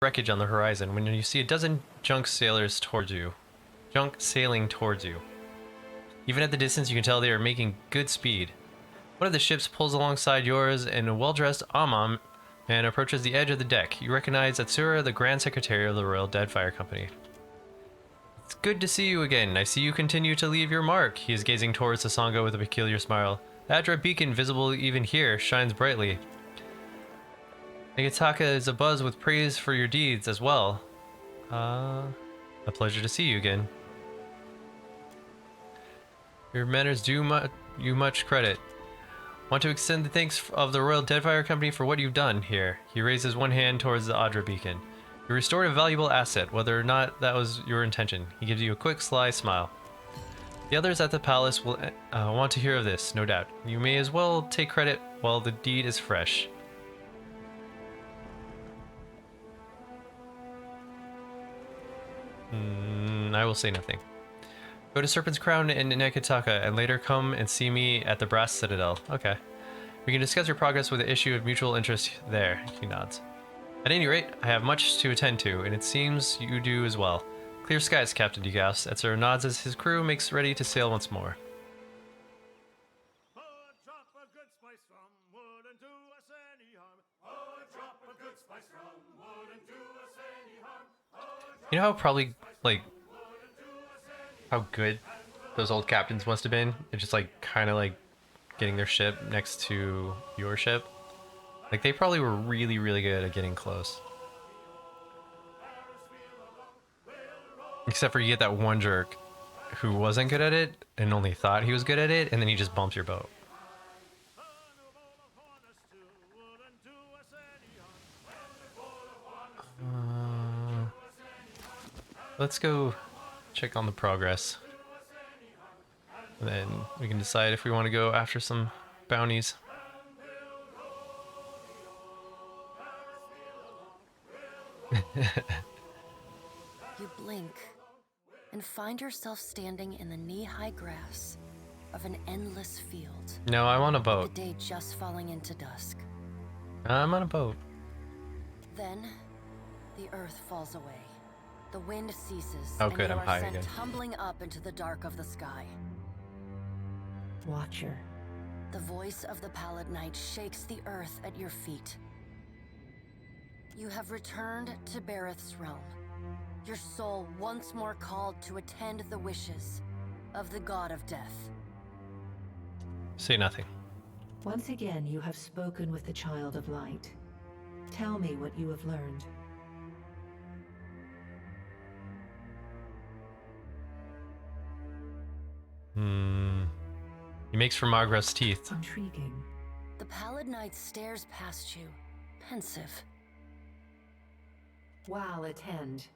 wreckage on the horizon when you see a dozen junk sailors towards you. Junk sailing towards you. Even at the distance, you can tell they are making good speed. One of the ships pulls alongside yours, and a well-dressed Amam man approaches the edge of the deck. You recognize Atsura, the Grand Secretary of the Royal Deadfire Company. It's good to see you again. I see you continue to leave your mark. He is gazing towards the Sangha with a peculiar smile. The Adra beacon, visible even here, shines brightly. Nagataka is abuzz with praise for your deeds as well. A pleasure to see you again. Your manners do you much credit. Want to extend the thanks of the Royal Deadfire Company for what you've done here. He raises one hand towards the Adra beacon. You restored a valuable asset, whether or not that was your intention. He gives you a quick, sly smile. The others at the palace will want to hear of this, no doubt. You may as well take credit while the deed is fresh. I will say nothing. Go to Serpent's Crown in Nekitaka and later come and see me at the Brass Citadel. Okay. We can discuss your progress with the issue of mutual interest there. He nods. At any rate, I have much to attend to, and it seems you do as well. Clear skies, Captain Degas. Etzur nods as his crew makes ready to sail once more. You know how probably, like, how good those old captains must have been? It's just, like, kind of, like, getting their ship next to your ship. Like, they probably were really, really good at getting close. Except for you get that one jerk who wasn't good at it and only thought he was good at it, and then he just bumps your boat. Let's go check on the progress. And then we can decide if we want to go after some bounties. You blink and find yourself standing in the knee-high grass of an endless field. No, I want a boat. The day just falling into dusk. I'm on a boat. Then, the earth falls away. The wind ceases, Oh, and good, you I'm are high sent again. tumbling up into the dark of the sky. Watcher. The voice of the pallid night shakes the earth at your feet. You have returned to Bareth's realm. Your soul once more called to attend the wishes of the god of death. Say nothing. Once again, you have spoken with the Child of Light. Tell me what you have learned. He makes for Margrath's teeth. Intriguing. The pallid night stares past you, pensive. While attend.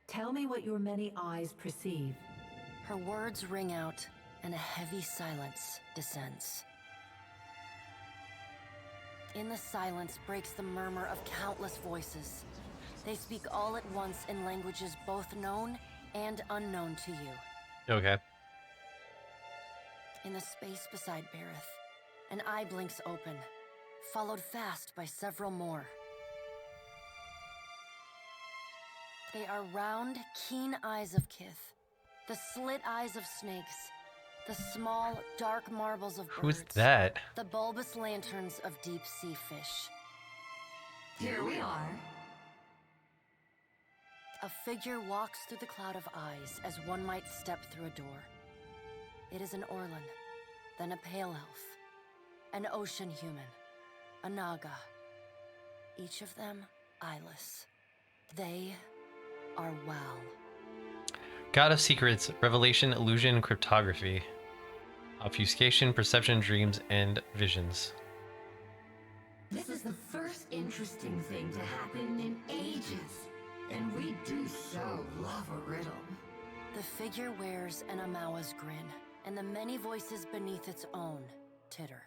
Tell me what your many eyes perceive. Her words ring out, and a heavy silence descends. In the silence breaks the murmur of countless voices. They speak all at once in languages both known and unknown to you. Okay. In the space beside Bareth, an eye blinks open, followed fast by several more. They are round, keen eyes of Kith, the slit eyes of snakes, the small, dark marbles of birds. Who's that? The bulbous lanterns of deep-sea fish. Here we are. A figure walks through the cloud of eyes as one might step through a door. It is an Orlan, then a pale elf, an ocean human, a Naga. Each of them eyeless. They are Wal. God of Secrets, Revelation, Illusion, Cryptography. Obfuscation, Perception, Dreams, and Visions. This is the first interesting thing to happen in ages. And we do so love a riddle. The figure wears an Amawa's grin, and the many voices beneath its own titter.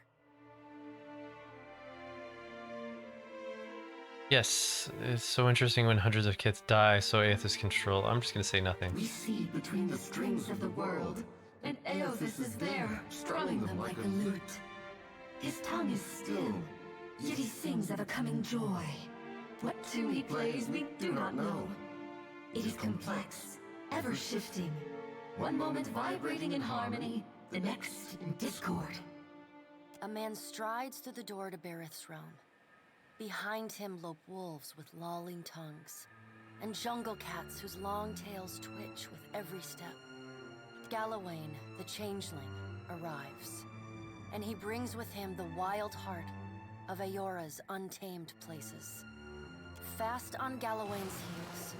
Yes, it's so interesting when hundreds of kids die, so Aethys control. I'm just gonna say nothing. We see between the strings of the world, and Aethys is there, strumming them like a lute. His tongue is still, yet he sings of a coming joy. What tune he plays, we do not know. It is complex, ever-shifting. One moment vibrating in harmony, the next in discord. A man strides through the door to Bareth's realm. Behind him lope wolves with lolling tongues, and jungle cats whose long tails twitch with every step. Galawain, the changeling, arrives, and he brings with him the wild heart of Aora's untamed places. Fast on Galawain's heels,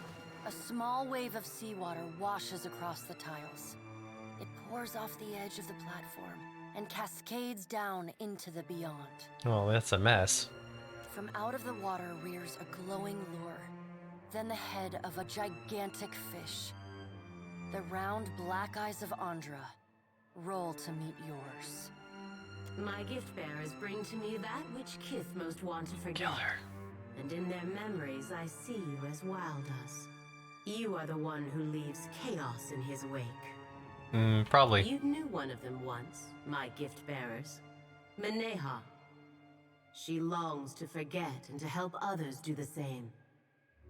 a small wave of seawater washes across the tiles. It pours off the edge of the platform and cascades down into the beyond. Oh, that's a mess. From out of the water rears a glowing lure, then the head of a gigantic fish. The round black eyes of Andra roll to meet yours. My gift bearers bring to me that which kith most want to forget. Kill her. And in their memories I see you as Wild does. You are the one who leaves chaos in his wake. Probably. You knew one of them once, my gift bearers. Maneha. She longs to forget and to help others do the same.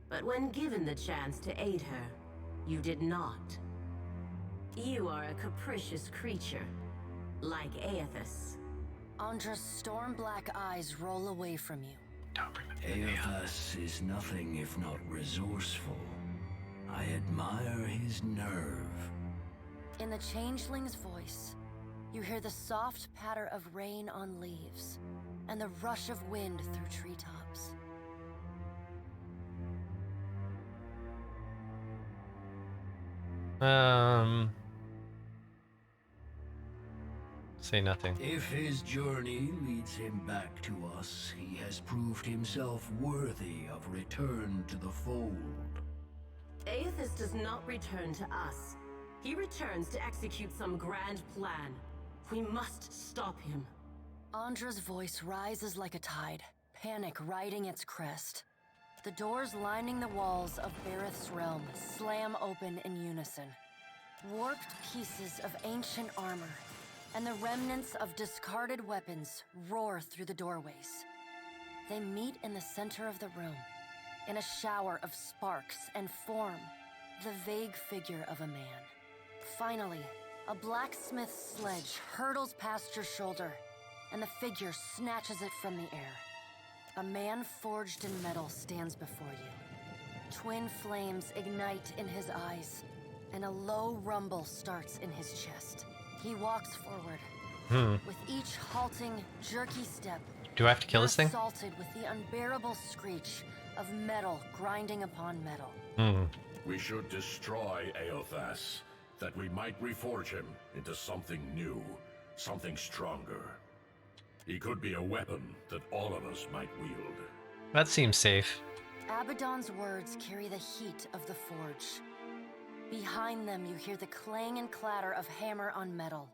But when given the chance to aid her, you did not. You are a capricious creature, like Aethys. Andra's storm-black eyes roll away from you. Don't remember. Aethys is nothing if not resourceful. I admire his nerve. In the changeling's voice, you hear the soft patter of rain on leaves and the rush of wind through treetops. Say nothing. If his journey leads him back to us, he has proved himself worthy of return to the fold. Aethys does not return to us. He returns to execute some grand plan. We must stop him. Andra's voice rises like a tide, panic riding its crest. The doors lining the walls of Bareth's realm slam open in unison. Warped pieces of ancient armor and the remnants of discarded weapons roar through the doorways. They meet in the center of the room, in a shower of sparks, and form the vague figure of a man. Finally, a blacksmith's sledge hurtles past your shoulder, and the figure snatches it from the air. A man forged in metal stands before you. Twin flames ignite in his eyes, and a low rumble starts in his chest. He walks forward. With each halting, jerky step, Do I have to kill this thing? assaulted with the unbearable screech of metal grinding upon metal. We should destroy Aethys, that we might reforge him into something new, something stronger. He could be a weapon that all of us might wield. That seems safe. Abaddon's words carry the heat of the forge. Behind them, you hear the clang and clatter of hammer on metal,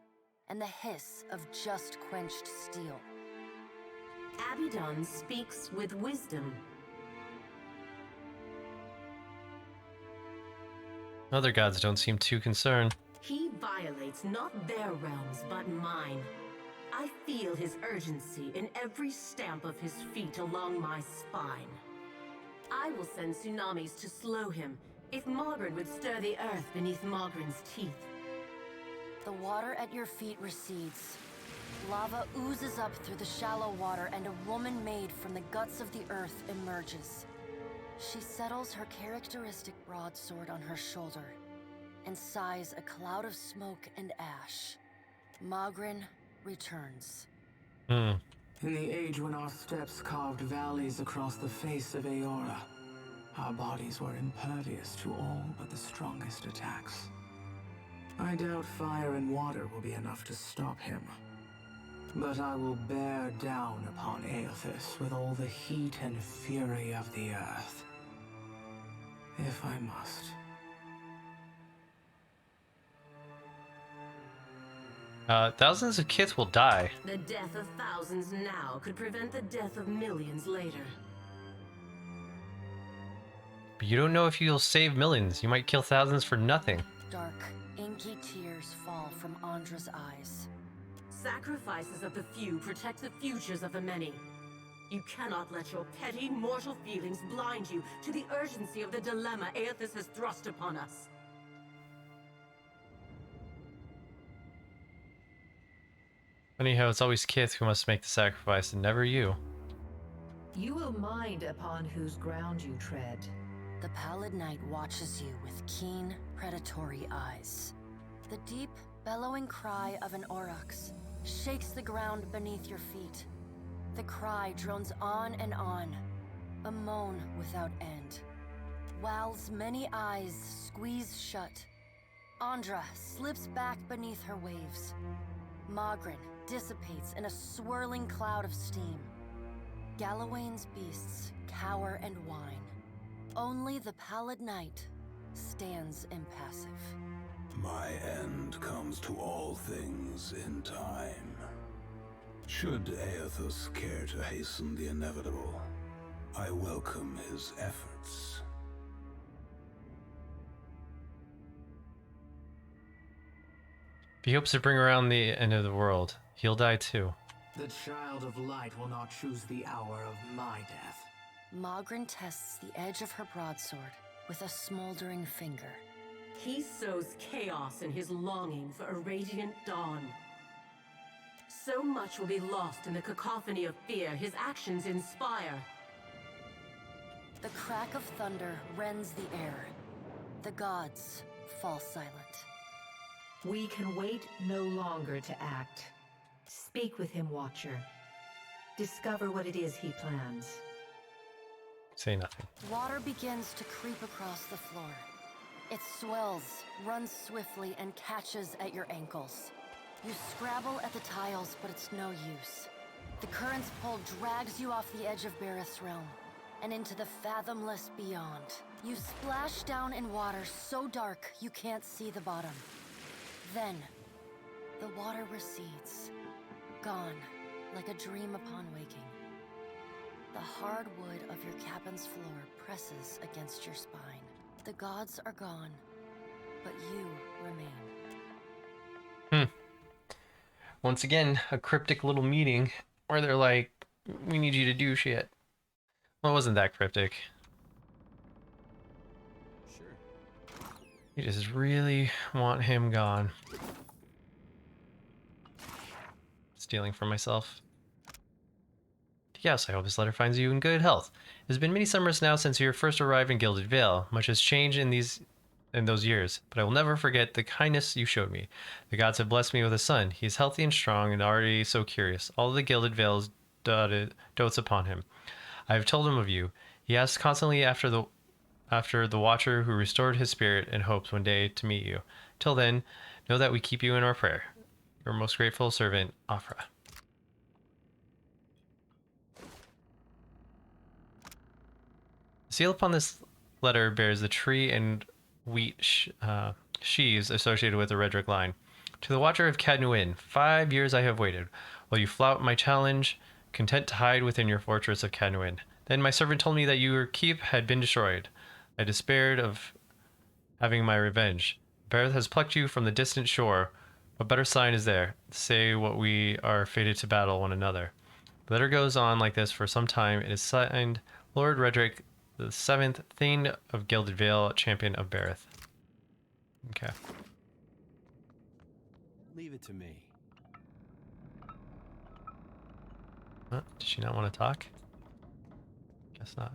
and the hiss of just quenched steel. Abaddon speaks with wisdom. Other gods don't seem too concerned. He violates not their realms, but mine. I feel his urgency in every stamp of his feet along my spine. I will send tsunamis to slow him, if Mogren would stir the earth beneath Mogren's teeth. The water at your feet recedes. Lava oozes up through the shallow water, and a woman made from the guts of the earth emerges. She settles her characteristic broadsword on her shoulder and sighs a cloud of smoke and ash. Mogren returns. In the age when our steps carved valleys across the face of Aora, our bodies were impervious to all but the strongest attacks. I doubt fire and water will be enough to stop him. But I will bear down upon Aethys with all the heat and fury of the earth. If I must. Thousands of kids will die. The death of thousands now could prevent the death of millions later. But you don't know if you'll save millions. You might kill thousands for nothing. Dark, inky tears fall from Andra's eyes. Sacrifices of the few protect the futures of the many. You cannot let your petty mortal feelings blind you to the urgency of the dilemma Aethys has thrust upon us. Funny how it's always Kith who must make the sacrifice and never you. You will mind upon whose ground you tread. The Pallid Knight watches you with keen, predatory eyes. The deep, bellowing cry of an aurochs shakes the ground beneath your feet. The cry drones on and on, a moan without end. Wal's many eyes squeeze shut. Andra slips back beneath her waves. Magrin dissipates in a swirling cloud of steam. Galawain's beasts cower and whine. Only the Pallid Knight stands impassive. My end comes to all things in time. Should Aethys care to hasten the inevitable, I welcome his efforts. If he hopes to bring around the end of the world, he'll die too. The Child of Light will not choose the hour of my death. Magrin tests the edge of her broadsword with a smoldering finger. He sows chaos in his longing for a radiant dawn. So much will be lost in the cacophony of fear his actions inspire. The crack of thunder rends the air. The gods fall silent. We can wait no longer to act. Speak with him, Watcher. Discover what it is he plans. Say nothing. Water begins to creep across the floor. It swells, runs swiftly, and catches at your ankles. You scrabble at the tiles, but it's no use. The current's pull drags you off the edge of Bareth's realm, and into the fathomless beyond. You splash down in water so dark you can't see the bottom. Then, the water recedes, gone like a dream upon waking. The hard wood of your cabin's floor presses against your spine. The gods are gone, but you remain. Once again, a cryptic little meeting where they're like, we need you to do shit. Well, it wasn't that cryptic. Sure. You just really want him gone. Stealing from myself. Yes, I hope this letter finds you in good health. It has been many summers now since you first arrived in Gilded Vale. Much has changed in those years, but I will never forget the kindness you showed me. The gods have blessed me with a son. He is healthy and strong and already so curious. All the Gilded Vales dotes upon him. I have told him of you. He asks constantly after the Watcher who restored his spirit and hopes one day to meet you. Till then, know that we keep you in our prayer. Your most grateful servant, Afra. The seal upon this letter bears the tree and wheat sheaves associated with the Redrick line. To the Watcher of Cadnuin, 5 years I have waited, while you flout my challenge, content to hide within your fortress of Cadnuin. Then my servant told me that your keep had been destroyed. I despaired of having my revenge. Bareth has plucked you from the distant shore. What better sign is there? Say what we are fated to battle one another. The letter goes on like this for some time. It is signed Lord Redrick, the 7th Thane of Gilded Vale, Champion of Bareth. Okay. Leave it to me. Huh? Does she not want to talk? Guess not.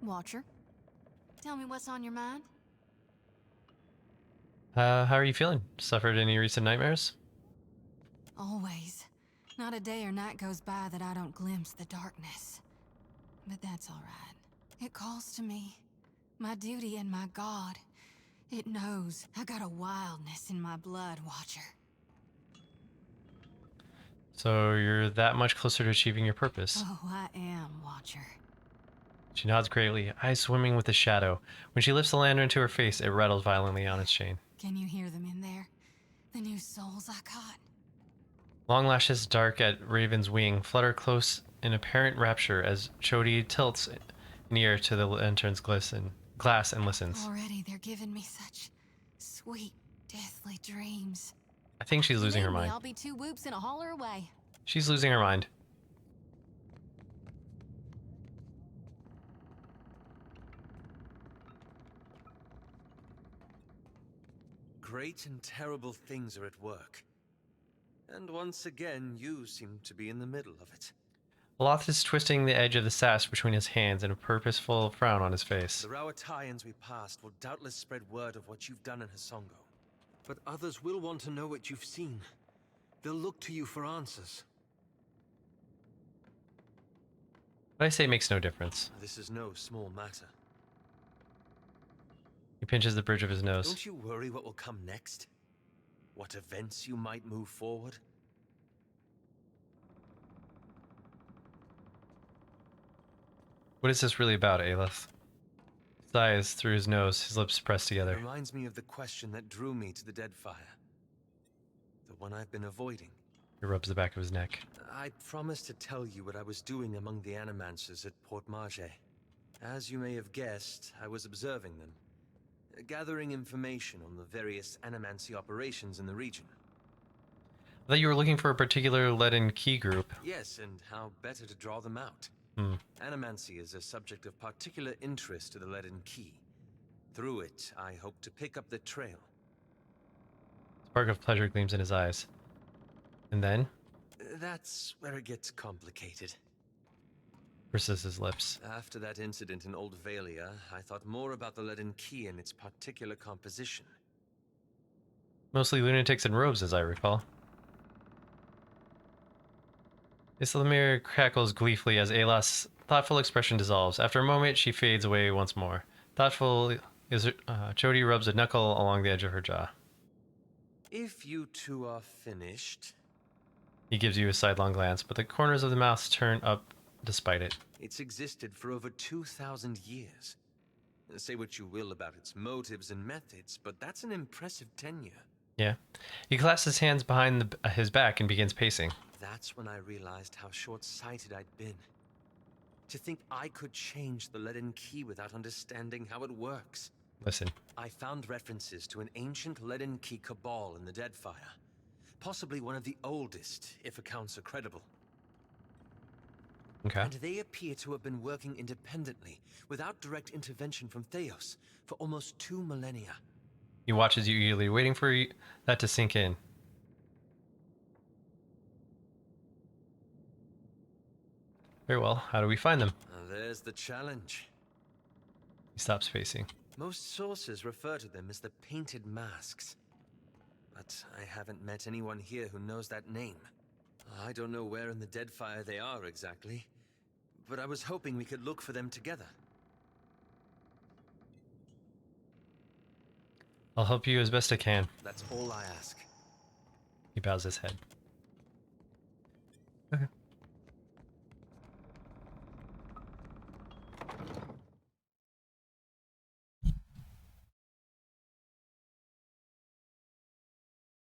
Watcher, tell me what's on your mind? How are you feeling? Suffered any recent nightmares? Always. Not a day or night goes by that I don't glimpse the darkness. But that's all right. It calls to me. My duty and my God. It knows I got a wildness in my blood, Watcher. So you're that much closer to achieving your purpose. Oh, I am, Watcher. She nods gravely, eyes swimming with a shadow. When she lifts the lantern to her face, it rattles violently on its chain. Can you hear them in there? The new souls I caught? Long lashes dark at Raven's wing flutter close in apparent rapture as Chody tilts near to the lantern's glass and listens. Already they're giving me such sweet, deathly dreams. I think she's losing her Maybe mind. I'll be 2 whoops and a holler away. She's losing her mind. great and terrible things are at work. And once again, you seem to be in the middle of it. Aloth is twisting the edge of the sash between his hands and a purposeful frown on his face. The Rawatayans we passed will doubtless spread word of what you've done in Hasongo. But others will want to know what you've seen. They'll look to you for answers. What I say makes no difference. This is no small matter. He pinches the bridge of his nose. Don't you worry what will come next? What events you might move forward? What is this really about, Aelith? His eyes through his nose, his lips pressed It together. reminds me of the question that drew me to the Deadfire. The one I've been avoiding. He rubs the back of his neck. I promised to tell you what I was doing among the Animancers at Port Marge. As you may have guessed, I was observing them, gathering information on the various Animancy operations in the region. I thought you were looking for a particular leaden key group. Yes, and how better to draw them out. Animancy is a subject of particular interest to the Leaden Key. Through it, I hope to pick up the trail. A spark of pleasure gleams in his eyes. And then? That's where it gets complicated. Purses his lips. After that incident in Old Valia, I thought more about the Leaden Key and its particular composition. Mostly lunatics in robes, as I recall. Islamir crackles gleefully as Aelith's thoughtful expression dissolves. After a moment, she fades away once more. Thoughtful, Jody rubs a knuckle along the edge of her jaw. If you two are finished... He gives you a sidelong glance, but the corners of the mouth turn up despite it. It's existed for over 2,000 years. Say what you will about its motives and methods, but that's an impressive tenure. Yeah. He clasps his hands behind his back and begins pacing. That's when I realized how short-sighted I'd been. To think I could change the Leaden Key without understanding how it works. Listen. I found references to an ancient Leaden Key cabal in the Deadfire. Possibly one of the oldest, if accounts are credible. Okay. And they appear to have been working independently, without direct intervention from Theos, for almost 2 millennia. He watches you eagerly, waiting for that to sink in. Very well. How do we find them? There's the challenge. He stops pacing. Most sources refer to them as the Painted Masks. But I haven't met anyone here who knows that name. I don't know where in the Deadfire they are exactly, but I was hoping we could look for them together. I'll help you as best I can. That's all I ask. He bows his head. Okay.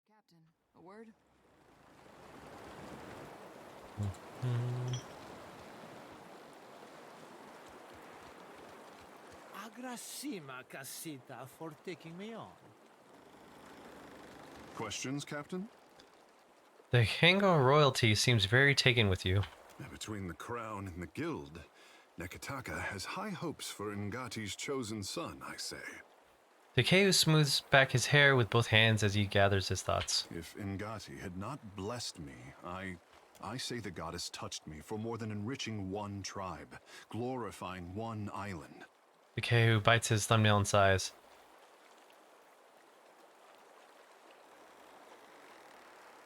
Captain, a word? Agrasima Casita for taking me on. Questions, Captain? The Hango royalty seems very taken with you. Between the crown and the guild, Nekataka has high hopes for Ngati's chosen son, I say. Takeu smooths back his hair with both hands as he gathers his thoughts. If Ngati had not blessed me, I say the goddess touched me for more than enriching one tribe, glorifying one island. Takeu bites his thumbnail and sighs.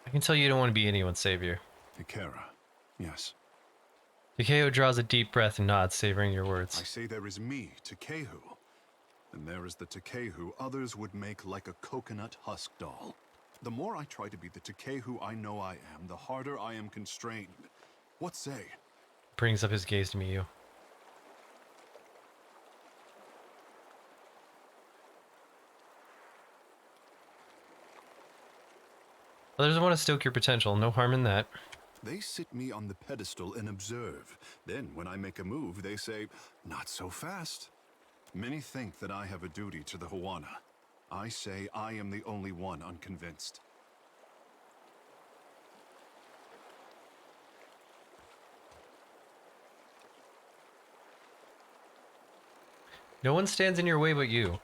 I can tell you don't want to be anyone's savior. Ikera, yes. Takeo draws a deep breath and nods, savoring your words. I say there is me, Takehu, and there is the Takehu others would make like a coconut husk doll. The more I try to be the Takehu I know I am, the harder I am constrained. What say? Brings up his gaze to meet you. Others want to stoke your potential. No harm in that. They sit me on the pedestal and observe. Then, when I make a move, they say, not so fast. Many think that I have a duty to the Hawana. I say I am the only one unconvinced. No one stands in your way but you.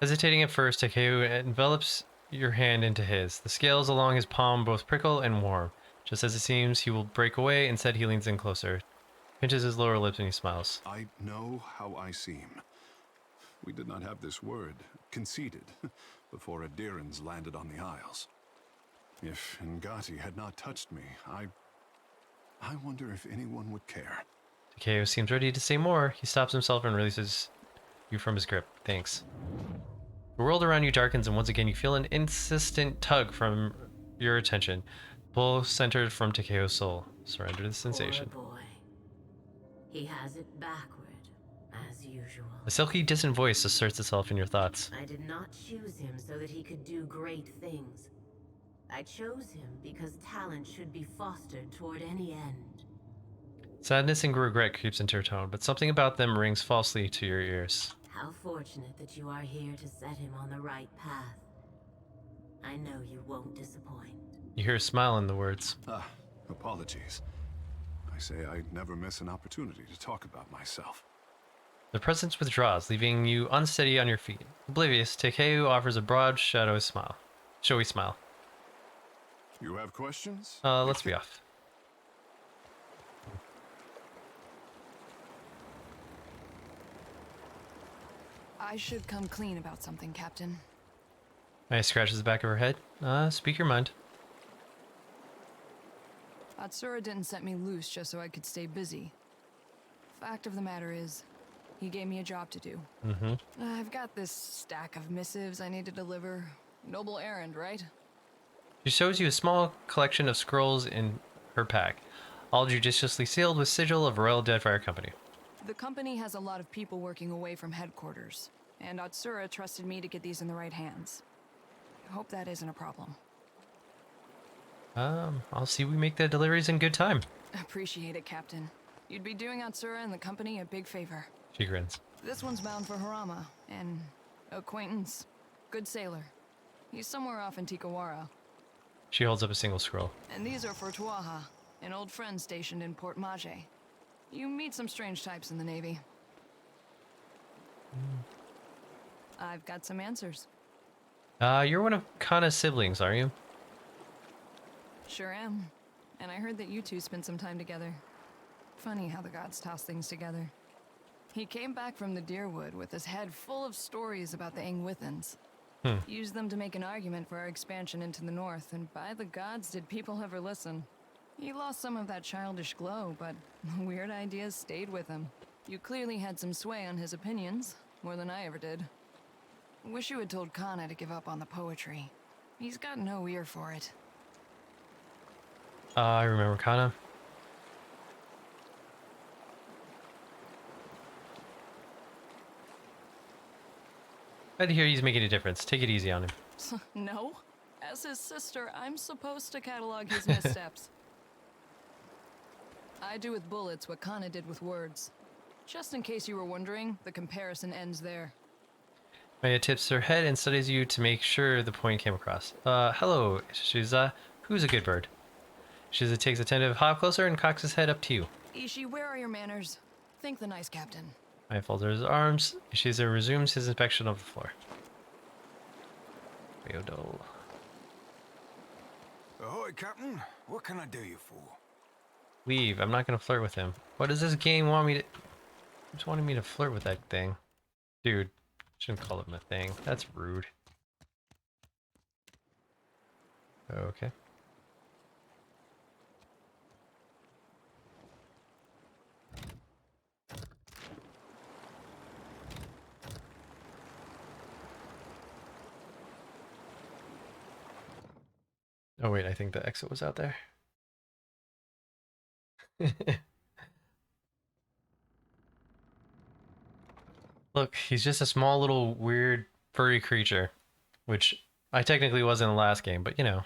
Hesitating at first, Takeo envelops your hand into his. The scales along his palm both prickle and warm. Just as it seems he will break away, instead he leans in closer, pinches his lower lips, and he smiles. I know how I seem. We did not have this word, conceded, before Adirans landed on the Isles. If Ngati had not touched me, I wonder if anyone would care. Takeo seems ready to say more. He stops himself and releases you from his grip. Thanks. The world around you darkens, and once again you feel an insistent tug from your attention. Pull centered from Takeo's soul. Surrender to the sensation. Poor boy. He has it backward, as usual. A silky, distant voice asserts itself in your thoughts. I did not choose him so that he could do great things. I chose him because talent should be fostered toward any end. Sadness and regret creeps into her tone, but something about them rings falsely to your ears. How fortunate that you are here to set him on the right path. I know you won't disappoint. You hear a smile in the words. Apologies. I say I never miss an opportunity to talk about myself. The presence withdraws, leaving you unsteady on your feet. Oblivious, Takeo offers a broad, showy smile. You have questions? Let's be off. I should come clean about something, Captain. Maya scratches the back of her head. Speak your mind. Atsura didn't set me loose just so I could stay busy. Fact of the matter is, he gave me a job to do. I've got this stack of missives I need to deliver. Noble errand, right? She shows you a small collection of scrolls in her pack, all judiciously sealed with sigil of Royal Deadfire Company. The company has a lot of people working away from headquarters, and Atsura trusted me to get these in the right hands. I hope that isn't a problem. I'll see we make the deliveries in good time. Appreciate it, Captain. You'd be doing Atsura and the company a big favor. She grins. This one's bound for Harama, and acquaintance. Good sailor. He's somewhere off in Tikawara. She holds up a single scroll. And these are for Tuaha, an old friend stationed in Port Mage. You meet some strange types in the Navy. I've got some answers. You're one of Kana's siblings, are you? Sure am. And I heard that you two spent some time together. Funny how the gods toss things together. He came back from the Deerwood with his head full of stories about the Ingwithans. Used them to make an argument for our expansion into the north, and by the gods did people ever listen. He lost some of that childish glow, but the weird ideas stayed with him. You clearly had some sway on his opinions, more than I ever did. Wish you had told Kana to give up on the poetry. He's got no ear for it. I remember Kana. Glad to hear he's making a difference. Take it easy on him. No? As his sister, I'm supposed to catalog his missteps. I do with bullets what Kana did with words. Just in case you were wondering, the comparison ends there. Maya tips her head and studies you to make sure the point came across. Hello, Shiza. Who's a good bird? Shiza takes a tentative hop closer and cocks his head up to you. Ishi, where are your manners? Think the nice captain. Maya folds his arms. Shiza resumes his inspection of the floor. Ryodol. Ahoy, Captain. What can I do you for? Leave. I'm not gonna flirt with him. What does this game want me to... Just wanted me to flirt with that thing. Dude. Shouldn't call him a thing. That's rude. Okay. Oh wait, I think the exit was out there. Look, he's just a small little weird furry creature, which I technically was in the last game, but you know.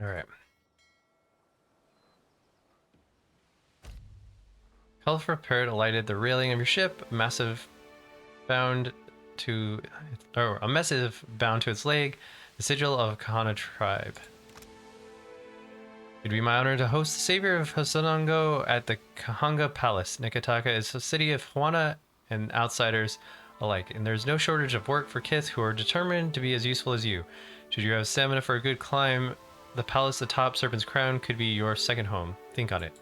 All right. Colorful parrot alighted the railing of your ship, a missive bound to its leg, The sigil of Kahana tribe. It'd be my honor to host the savior of Hosobango at the Kahanga Palace. Nikitaka is a city of Juana and outsiders alike, and there's no shortage of work for Kith who are determined to be as useful as you. Should you have stamina for a good climb, the palace atop Serpent's Crown could be your second home. Think on it.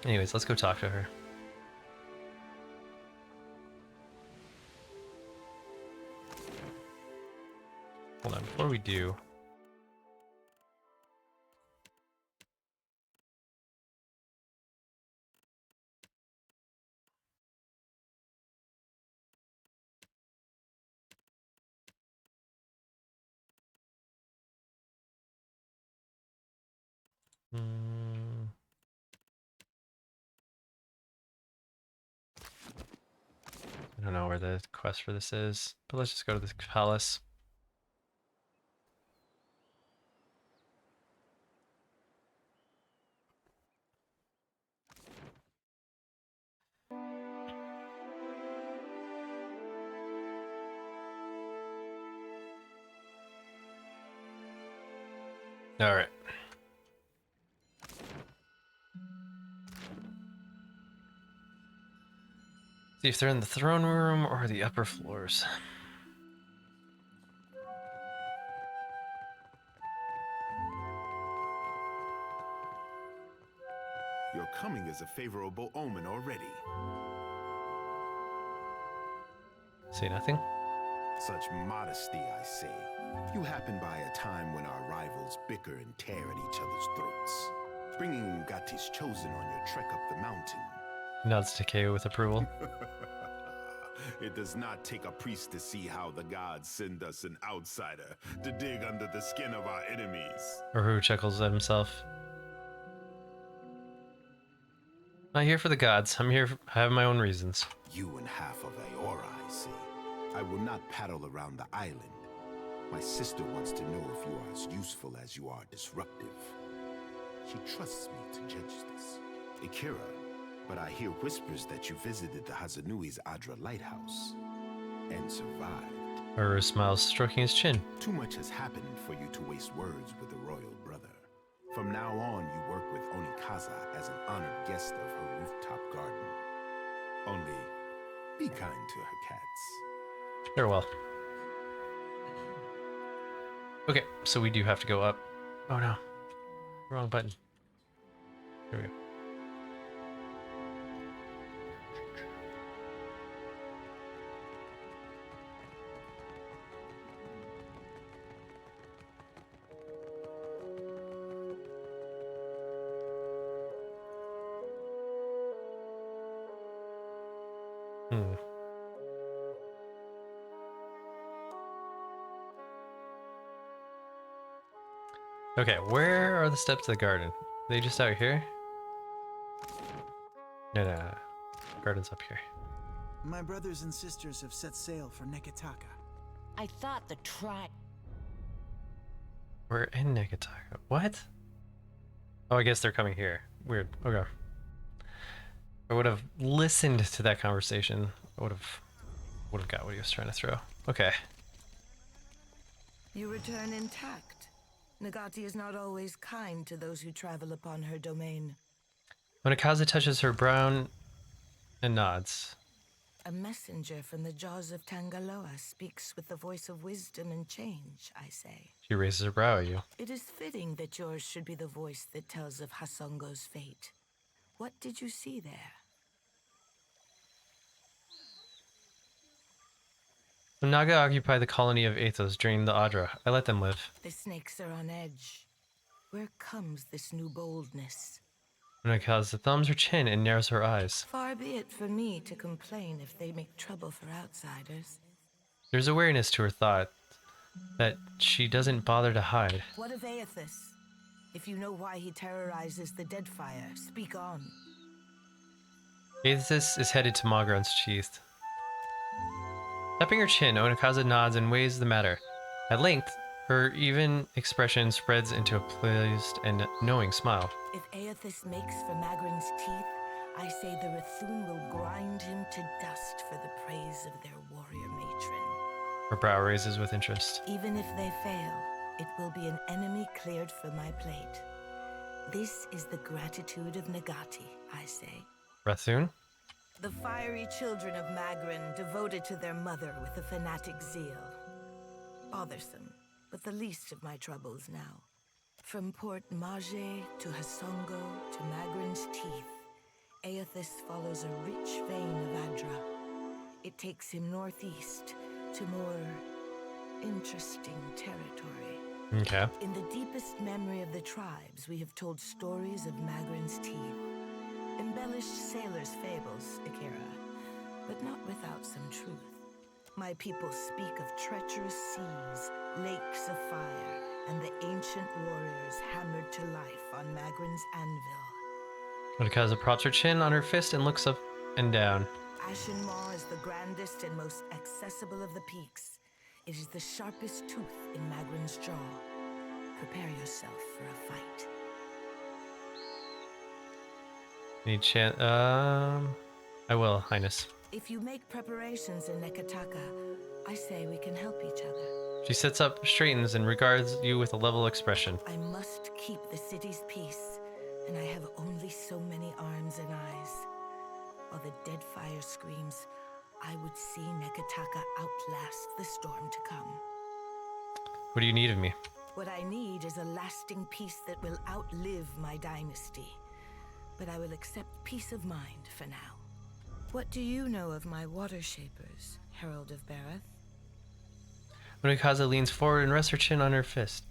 Anyways, let's go talk to her. Hold on, before we do... I don't know where the quest for this is, but let's just go to this palace. All right. See if they're in the throne room or the upper floors. Your coming is a favorable omen already. See nothing? Such modesty, I say. You happen by a time when our rivals bicker and tear at each other's throats. Bringing Ngati's chosen on your trek up the mountain. Nods to KO with approval. It does not take a priest to see how the gods send us an outsider to dig under the skin of our enemies. Or who chuckles at himself. Not here for the gods. I'm here. I have my own reasons. You and half of Aora, I say. I will not paddle around the island. My sister wants to know if you are as useful as you are disruptive. She trusts me to judge this. Akira, but I hear whispers that you visited the Hazanui's Adra lighthouse and survived. Uru smiles, stroking his chin. Too much has happened for you to waste words with a royal brother. From now on, you work with Onikaza as an honored guest of her rooftop garden. Only, be kind to her cats. Farewell. Okay, so we do have to go up. Oh no. Wrong button. There we go. Okay, where are the steps to the garden? Are they just out here? No. Garden's up here. My brothers and sisters have set sail for Nekitaka. I thought the tribe... We're in Nekitaka. What? Oh, I guess they're coming here. Weird. Okay. I would have listened to that conversation. I would have got what he was trying to throw. Okay. You return intact. Nagati is not always kind to those who travel upon her domain. Onikaza touches her brown and nods. A messenger from the jaws of Tangaloa speaks with the voice of wisdom and change, I say. She raises her brow at you. It is fitting that yours should be the voice that tells of Hasongo's fate. What did you see there? The Naga occupied the colony of Athos during the Adra. I let them live. The snakes are on edge. Where comes this new boldness? Onikaza thumbs her chin and narrows her eyes. Far be it for me to complain if they make trouble for outsiders. There's awareness to her thought that she doesn't bother to hide. What of Aethys? If you know why he terrorizes the Deadfire, speak on. Aethys is headed to Magron's Sheath. Tapping her chin, Onikaza nods and weighs the matter. At length, her even expression spreads into a pleased and knowing smile. If Aethys makes for Magron's teeth, I say the Rathun will grind him to dust for the praise of their warrior matron. Her brow raises with interest. Even if they fail, it will be an enemy cleared from my plate. This is the gratitude of Nagati, I say. Rathun? The fiery children of Magrin devoted to their mother with a fanatic zeal. Bothersome, but the least of my troubles now. From Port Mage to Hasongo to Magrin's teeth, Aethys follows a rich vein of Adra. It takes him northeast to more interesting territory. Okay. In the deepest memory of the tribes, we have told stories of Magrin's teeth. Embellished sailors' fables, Akira, but not without some truth. My people speak of treacherous seas, lakes of fire, and the ancient warriors hammered to life on Magrin's anvil. Mordekaza props her chin on her fist and looks up and down. Ashen Maw is the grandest and most accessible of the peaks. It is the sharpest tooth in Magrin's jaw. Prepare yourself for a fight. Need chance? I will, Highness. If you make preparations in Nekataka, I say we can help each other. She sits up, straightens, and regards you with a level expression. I must keep the city's peace, and I have only so many arms and eyes. While the Deadfire screams, I would see Nekataka outlast the storm to come. What do you need of me? What I need is a lasting peace that will outlive my dynasty. But I will accept peace of mind for now. What do you know of my water shapers, Herald of Bareth? Mordekaza leans forward and rests her chin on her fist.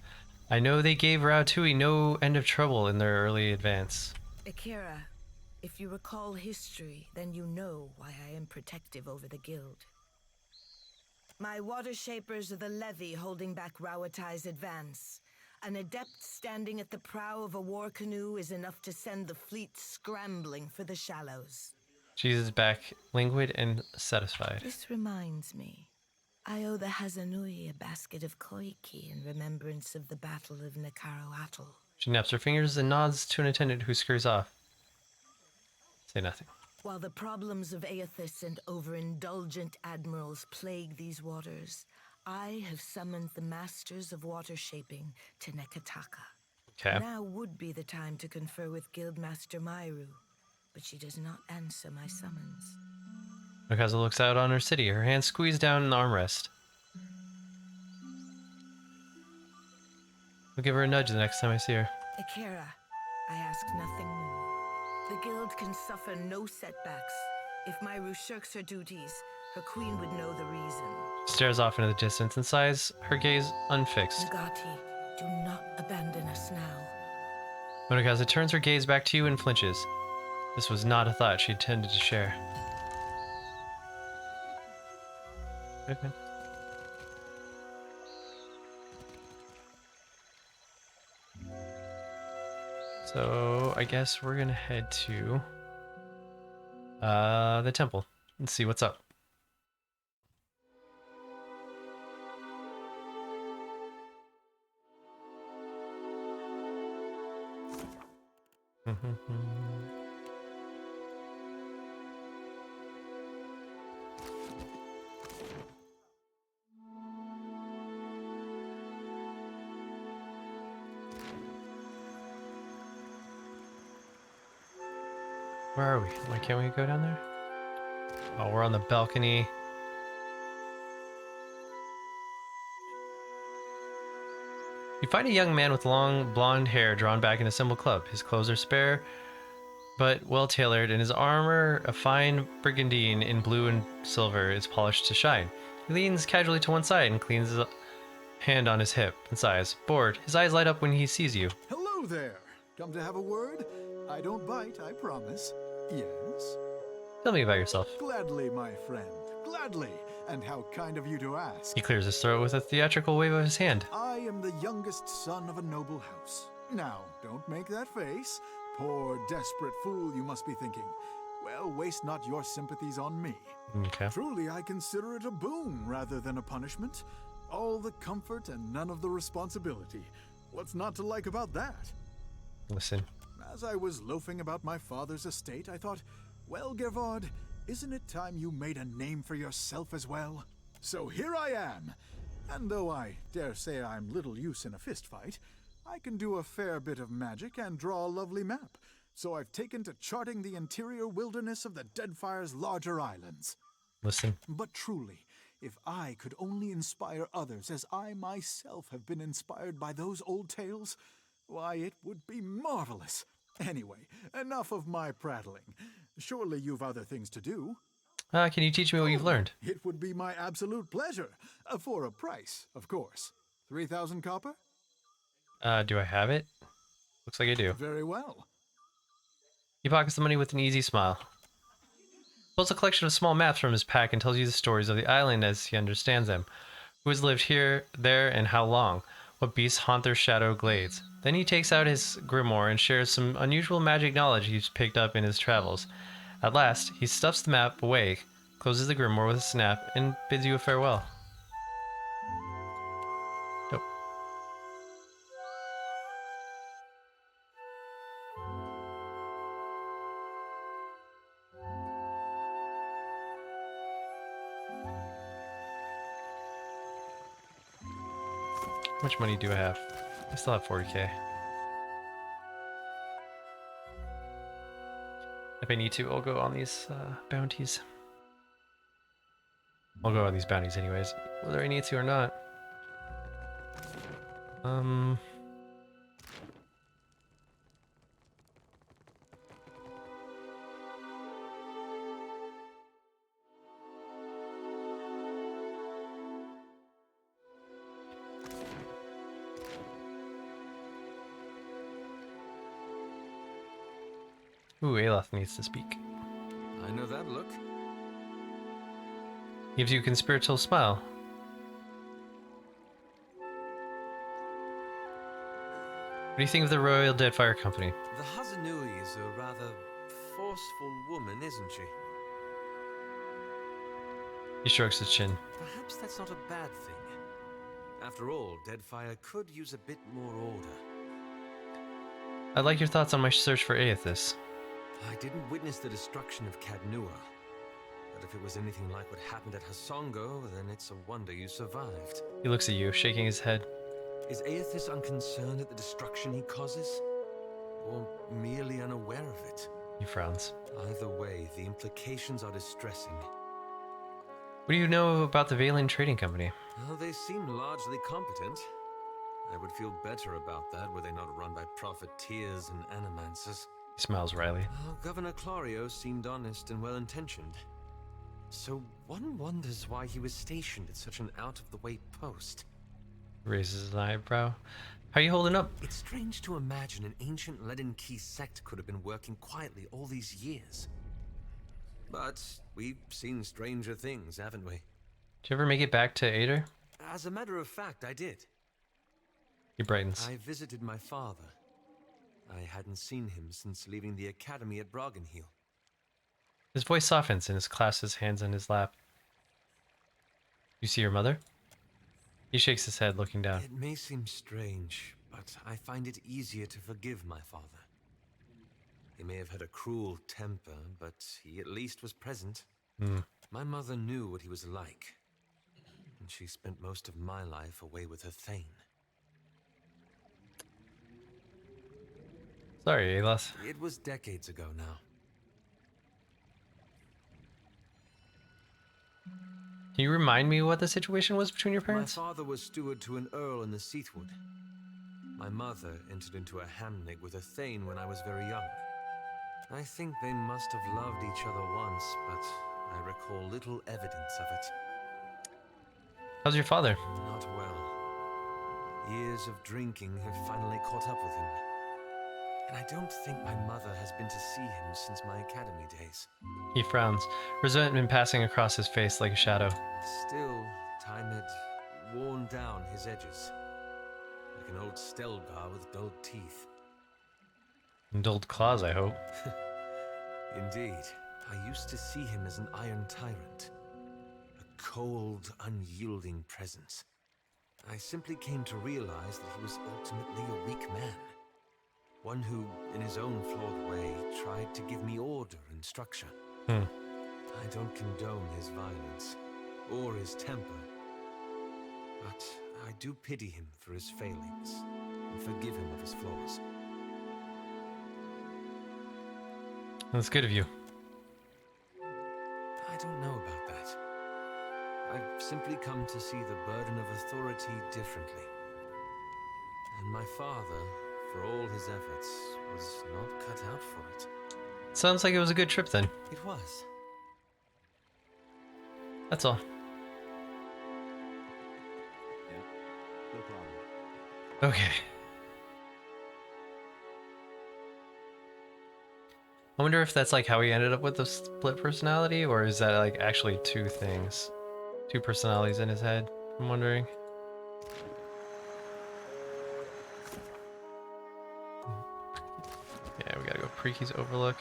I know they gave Rautui no end of trouble in their early advance. Akira, if you recall history, then you know why I am protective over the guild. My water shapers are the levy holding back Rauatai's advance. An adept standing at the prow of a war canoe is enough to send the fleet scrambling for the shallows. Jesus back, languid and satisfied. This reminds me. I owe the Hazanui a basket of koiki in remembrance of the Battle of Nakaro Atoll. She snaps her fingers and nods to an attendant who scurries off. Say nothing. While the problems of Aethys and overindulgent admirals plague these waters, I have summoned the masters of water shaping to Nekataka. Okay. Now would be the time to confer with Guildmaster Myru, but she does not answer my summons. Mordekaza looks out on her city, her hands squeezed down in the armrest. I'll give her a nudge the next time I see her. Akira, I ask nothing more. The guild can suffer no setbacks. If Myru shirks her duties, her queen would know the reason. She stares off into the distance and sighs, her gaze unfixed. Nagati, do not abandon us now. Mordekaza turns her gaze back to you and flinches. This was not a thought she intended to share. Okay. So I guess we're gonna head to the temple and see what's up. Where are we? Why can't we go down there? Oh, we're on the balcony. You find a young man with long blonde hair drawn back in a simple club. His clothes are spare, but well tailored, and his armor, a fine brigandine in blue and silver, is polished to shine. He leans casually to one side and cleans his hand on his hip and sighs. Bored, his eyes light up when he sees you. Hello there. Come to have a word? I don't bite, I promise. Yes? Tell me about yourself. Gladly, my friend. Gladly. And how kind of you to ask. He clears his throat with a theatrical wave of his hand. I am the youngest son of a noble house. Now, don't make that face. Poor, desperate fool, you must be thinking. Well, waste not your sympathies on me. Okay. Truly, I consider it a boon rather than a punishment. All the comfort and none of the responsibility. What's not to like about that? Listen. As I was loafing about my father's estate, I thought, well, Gervard, isn't it time you made a name for yourself as well? So here I am. And though I dare say I'm little use in a fistfight, I can do a fair bit of magic and draw a lovely map. So I've taken to charting the interior wilderness of the Deadfire's larger islands. Listen. But truly, if I could only inspire others as I myself have been inspired by those old tales, why, it would be marvelous. Anyway, enough of my prattling. Surely you've other things to do. Can you teach me what you've learned? It would be my absolute pleasure. For a price, of course. 3,000 copper? Do I have it? Looks like I do. Very well. He pockets the money with an easy smile. Pulls a collection of small maps from his pack and tells you the stories of the island as he understands them. Who has lived here, there, and how long? What beasts haunt their shadow glades? Then he takes out his grimoire and shares some unusual magic knowledge he's picked up in his travels. At last, he stuffs the map away, closes the grimoire with a snap, and bids you a farewell. Yep. How much money do I have? I still have 40k. If I need to, I'll go on these bounties. I'll go on these bounties anyways, whether I need to or not. Ooh, Aloth needs to speak. I know that look. Gives you a conspiratorial smile. What do you think of the Royal Deadfire Company? The Hazanui is a rather forceful woman, isn't she? He strokes his chin. Perhaps that's not a bad thing. After all, Deadfire could use a bit more order. I'd like your thoughts on my search for Aethys. I didn't witness the destruction of Cadnua, but if it was anything like what happened at Hasongo, then it's a wonder you survived. He looks at you, shaking his head. Is Aethys unconcerned at the destruction he causes? Or merely unaware of it? He frowns. Either way, the implications are distressing. What do you know about the Valen Trading Company? Well, they seem largely competent. I would feel better about that were they not run by profiteers and animancers. He smiles wryly. Governor Clario seemed honest and well-intentioned. So one wonders why he was stationed at such an out-of-the-way post. Raises an eyebrow. How are you holding up? It's strange to imagine an ancient Leaden Key sect could have been working quietly all these years. But we've seen stranger things, haven't we? Did you ever make it back to Ader? As a matter of fact, I did. He brightens. I visited my father. I hadn't seen him since leaving the academy at Broggenheal. His voice softens and he clasps his hands on his lap. You see your mother? He shakes his head, looking down. It may seem strange, but I find it easier to forgive my father. He may have had a cruel temper, but he at least was present. My mother knew what he was like, and she spent most of my life away with her Thane. Sorry, Aloth. It was decades ago now. Can you remind me what the situation was between your parents? My father was steward to an earl in the Seathwood. My mother entered into a hamnig with a Thane when I was very young. I think they must have loved each other once, but I recall little evidence of it. How's your father? Not well. Years of drinking have finally caught up with him. And I don't think my mother has been to see him since my academy days. He frowns, resentment passing across his face like a shadow. Still, time had worn down his edges, like an old Stelgar with dulled teeth. And dulled claws, I hope. Indeed. I used to see him as an iron tyrant. A cold, unyielding presence. I simply came to realize that he was ultimately a weak man. One who, in his own flawed way, tried to give me order and structure. I don't condone his violence. or his temper. But I do pity him for his failings, and forgive him of his flaws. That's good of you. I don't know about that. I've simply come to see the burden of authority differently. And my father, for all his efforts, was not cut out for it. Sounds like it was a good trip then. It was. That's all. Yeah, no problem. Okay. I wonder if that's like how he ended up with the split personality, or is that like actually two things? Two personalities in his head? I'm wondering. Yeah, we gotta go Preaky's Overlook.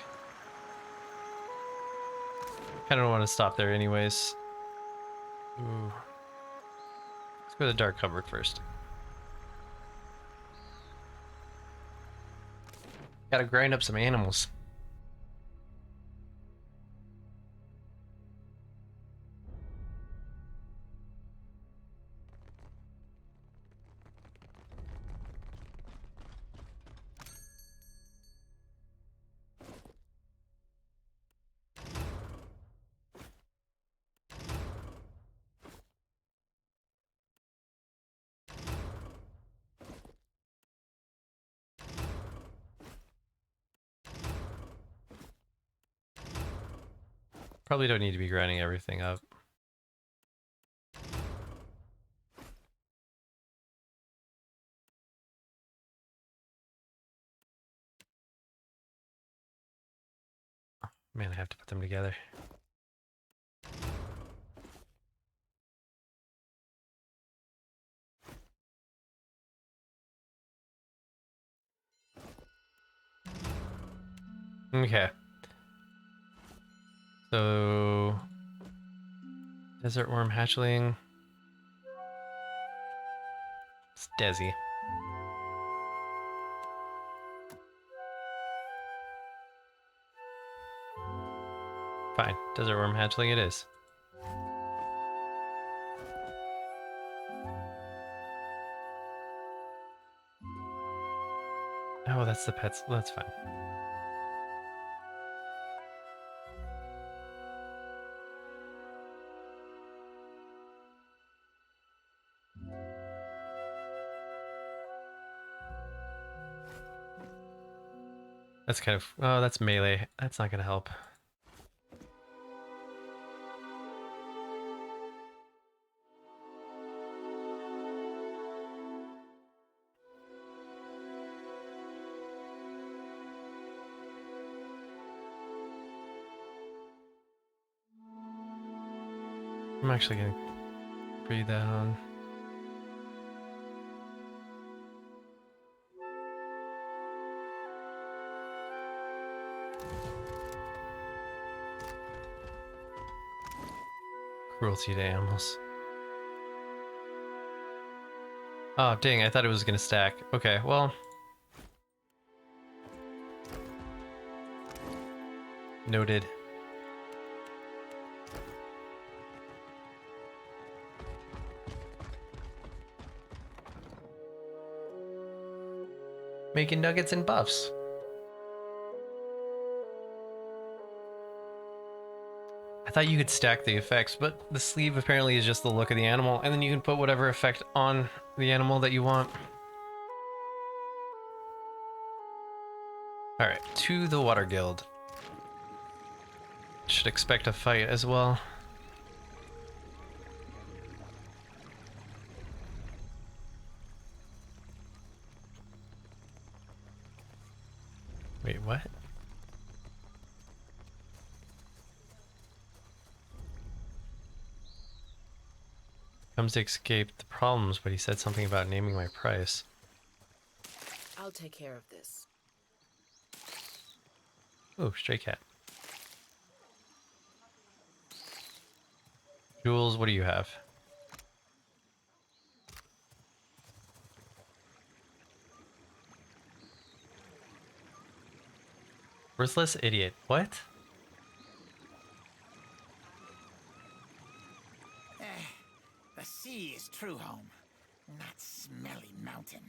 Kinda don't want to stop there anyways. Ooh. Let's go to the dark cupboard first. Gotta grind up some animals. Probably don't need to be grinding everything up. Man, I have to put them together. Okay. So... Desert worm hatchling. It's Desi. Fine. Desert worm hatchling it is. Oh, that's the pets. That's fine. That's kind of... Oh, that's melee. That's not gonna help. I'm actually gonna breathe that on. Cruelty to animals. Oh, dang, I thought it was gonna stack. Okay, well... Noted. Making nuggets and buffs. I thought you could stack the effects, but the sleeve apparently is just the look of the animal, and then you can put whatever effect on the animal that you want. Alright, to the Water Guild. Should expect a fight as well. Wait, what? Comes to escape the problems, but he said something about naming my price. I'll take care of this. Oh, stray cat. Jules, what do you have? Worthless idiot. What? He is true home, not smelly mountain.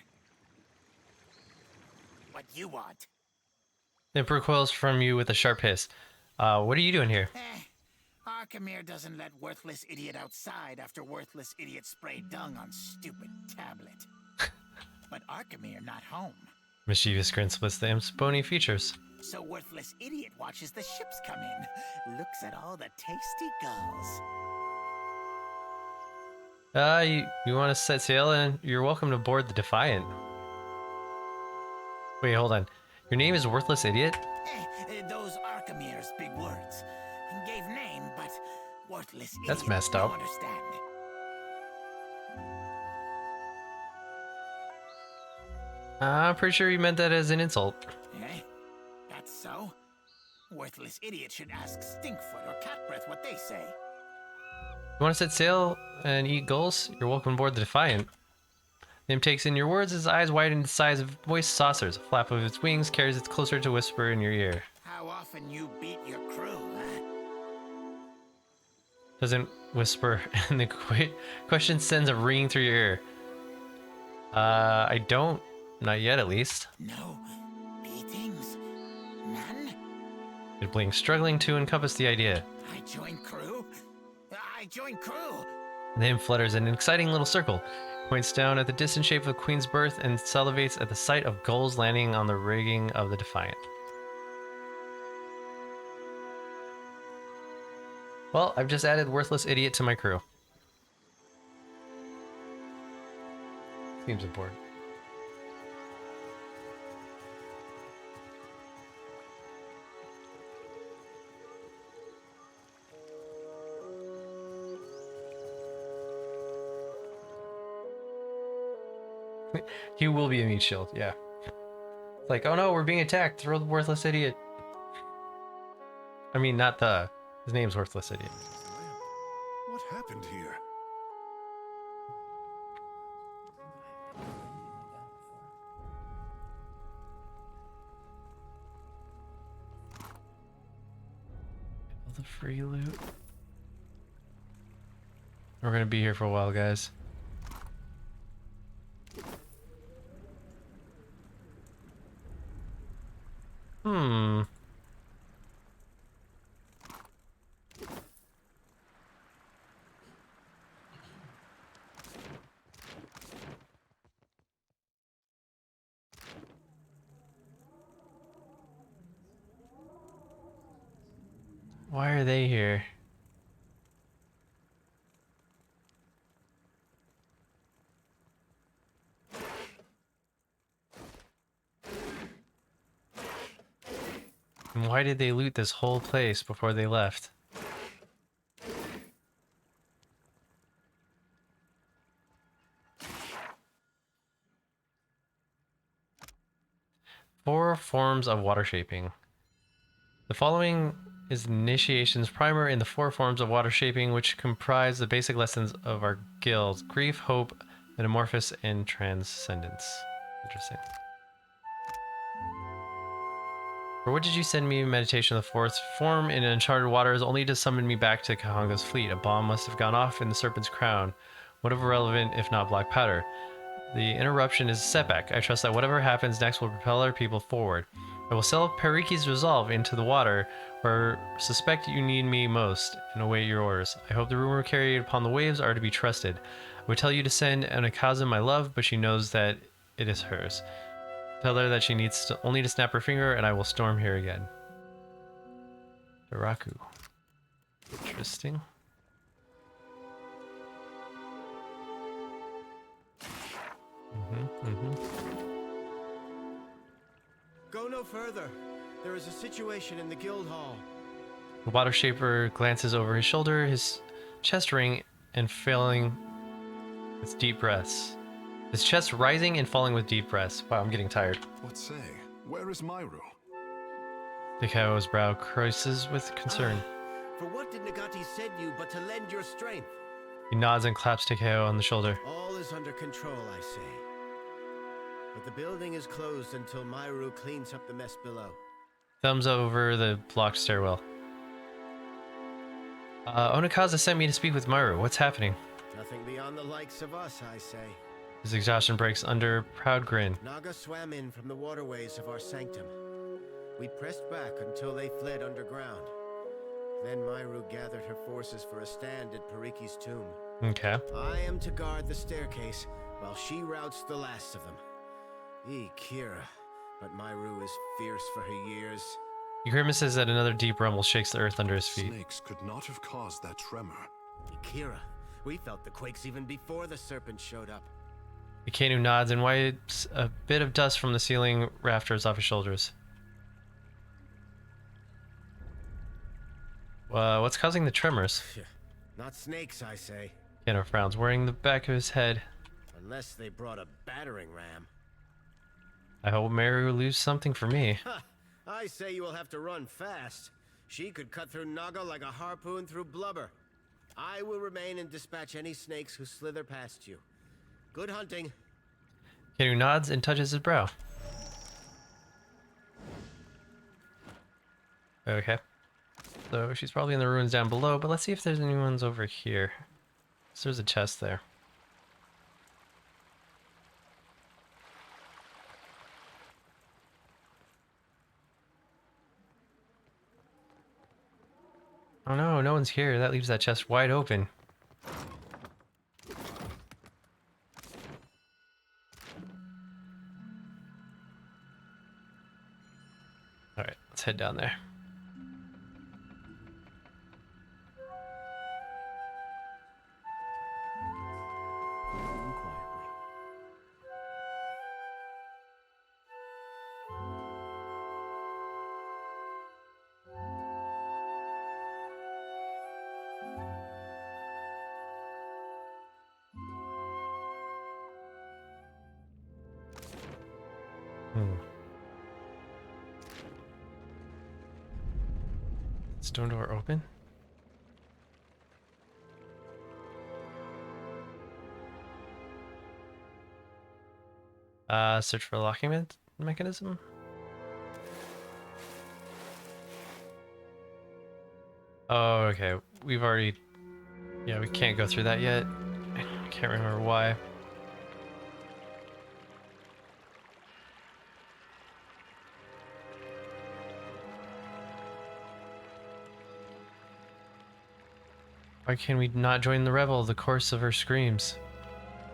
What you want? It recoils from you with a sharp hiss. What are you doing here? Arkemir doesn't let worthless idiot outside after worthless idiot sprayed dung on stupid tablet. But Arkemir not home. Mischievous grin splits the imp's bony features. So worthless idiot watches the ships come in, looks at all the tasty gulls. You want to set sail, and you're welcome to board the Defiant. Wait, hold on. Your name is Worthless Idiot? Those Arkemir's big words. Gave name, but worthless idiot. That's messed up. Don't understand. I'm pretty sure you meant that as an insult. That's so? Worthless idiot should ask Stinkfoot or Catbreath what they say. You want to set sail and eat gulls? You're welcome aboard the Defiant. Nim takes in your words, his eyes widen to the size of moist saucers. A flap of its wings carries it closer to whisper in your ear. How often you beat your crew, huh? Doesn't whisper, and the question sends a ringing through your ear. I don't. Not yet, at least. No beatings? None? It blinks, struggling to encompass the idea. I join crew? I join crew! Nim flutters in an exciting little circle. Points down at the distant shape of Queen's Berth and salivates at the sight of gulls landing on the rigging of the Defiant. Well, I've just added Worthless Idiot to my crew. Seems important. He will be a meat shield, yeah. It's like, oh no, we're being attacked. Throw the Worthless Idiot. I mean, not the... His name's Worthless Idiot. What happened here? All the free loot. We're gonna be here for a while, guys. Why are they here? And why did they loot this whole place before they left? Four forms of water shaping. The following is initiation's primer in the four forms of water shaping, which comprise the basic lessons of our guilds: grief, hope, metamorphosis, and transcendence. Interesting. For what did you send me? Meditation of the fourth form in uncharted waters, only to summon me back to Kahanga's fleet. A bomb must have gone off in the Serpent's Crown. Whatever relevant, if not black powder. The interruption is a setback. I trust that whatever happens next will propel our people forward. I will sell Periki's resolve into the water, where suspect you need me most, and await your orders. I hope the rumor carried upon the waves are to be trusted. I would tell you to send Anakaza my love, but she knows that it is hers. Tell her that she needs only to snap her finger, and I will storm here again. Daraku. Interesting. Go no further. There is a situation in the guild hall. The water shaper glances over his shoulder, his chest ring and falling with deep breaths. His chest rising and falling with deep breaths. Wow, I'm getting tired. What say? Where is Myru? Tikao's brow creases with concern. For what did Nagati send you but to lend your strength? He nods and claps Tikao on the shoulder. All is under control, I say. But the building is closed until Myru cleans up the mess below. Thumbs over the blocked stairwell. Onakaza sent me to speak with Myru. What's happening? Nothing beyond the likes of us, I say. His exhaustion breaks under a proud grin. Naga swam in from the waterways of our sanctum. We pressed back until they fled underground. Then Myru gathered her forces for a stand at Pariki's tomb. Okay. I am to guard the staircase while she routs the last of them. Kira, but Myru is fierce for her years. He grimaces at another deep rumble shakes the earth under his feet. Snakes could not have caused that tremor. Kira, we felt the quakes even before the serpent showed up. Ikenu nods and wipes a bit of dust from the ceiling rafters off his shoulders. What's causing the tremors? Not snakes, I say. Ikenu frowns, worrying the back of his head. Unless they brought a battering ram. I hope Mary will lose something for me. I say you will have to run fast. She could cut through Naga like a harpoon through blubber. I will remain and dispatch any snakes who slither past you. Good hunting. Ikenu nods and touches his brow. Okay. So she's probably in the ruins down below, but let's see if there's any ones over here. So there's a chest there. Oh no, no one's here. That leaves that chest wide open. Alright, let's head down there. Stone door open? Search for a locking mechanism? Oh, okay. We've already... Yeah, we can't go through that yet. I can't remember why. Why can we not join the revel, the course of her screams?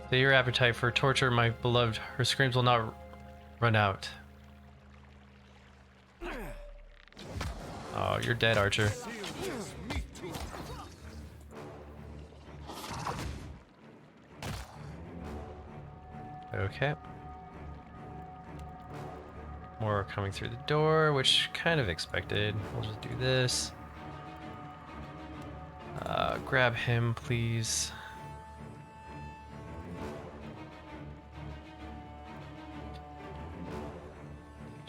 Stay your appetite for torture, my beloved. Her screams will not run out. Oh, you're dead, Archer. Okay. More coming through the door, which kind of expected. We'll just do this. Grab him, please.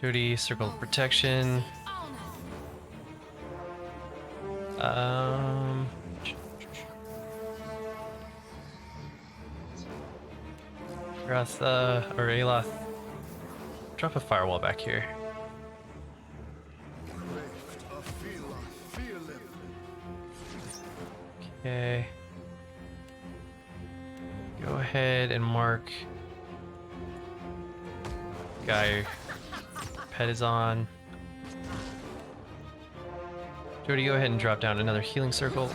Jody, circle of protection. Ratha or Aloth, drop a firewall back here. Okay. Go ahead and mark guy pet is on. Jody, go ahead and drop down another healing circle.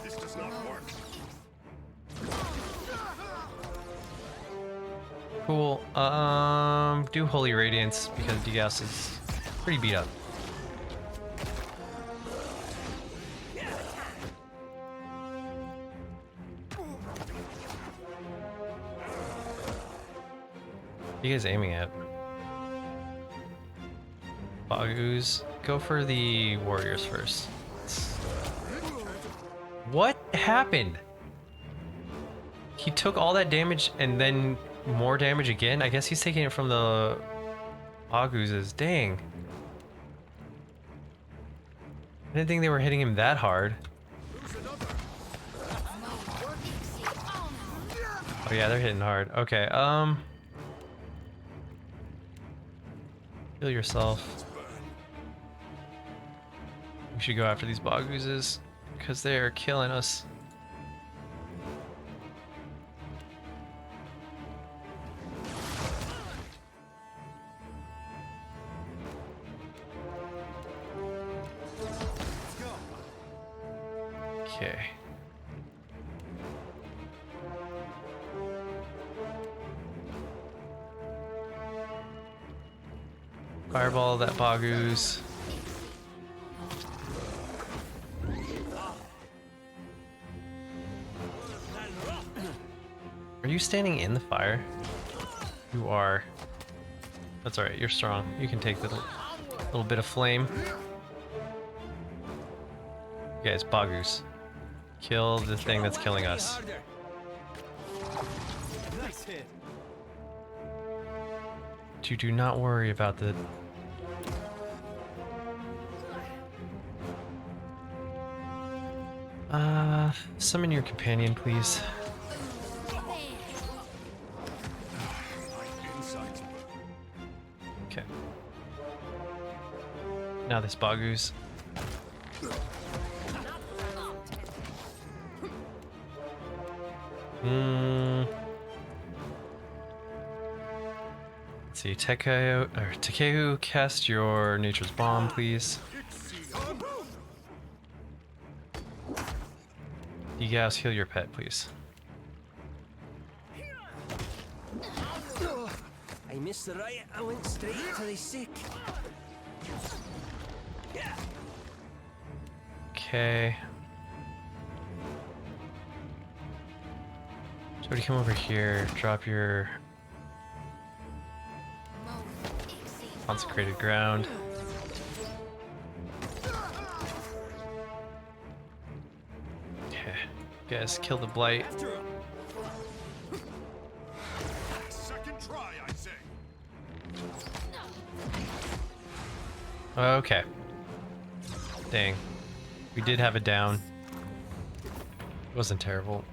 This does not work. Cool. Do Holy Radiance because Digas is pretty beat up. What are you guys aiming at? Bagus. Go for the warriors first. What happened? He took all that damage and then more damage again? I guess he's taking it from the Baguses. Dang. I didn't think they were hitting him that hard. Oh yeah, they're hitting hard. Okay, heal yourself. We should go after these Baguses because they are killing us. Fireball that Bagoos. Are you standing in the fire? You are. That's alright, you're strong. You can take the little bit of flame. You guys, Bagoos. Kill the thing that's killing us. You do not worry about the... Summon your companion, please. Okay. Now this Bagoos. Let's see, Takeo, cast your Nature's Bomb, please. You guys heal your pet, please. I missed the right. I went straight to the sick. Okay. So you come over here, drop your consecrated ground. Okay, you guys kill the blight. Second try, I say. Okay. Dang. We did have a down. It wasn't terrible.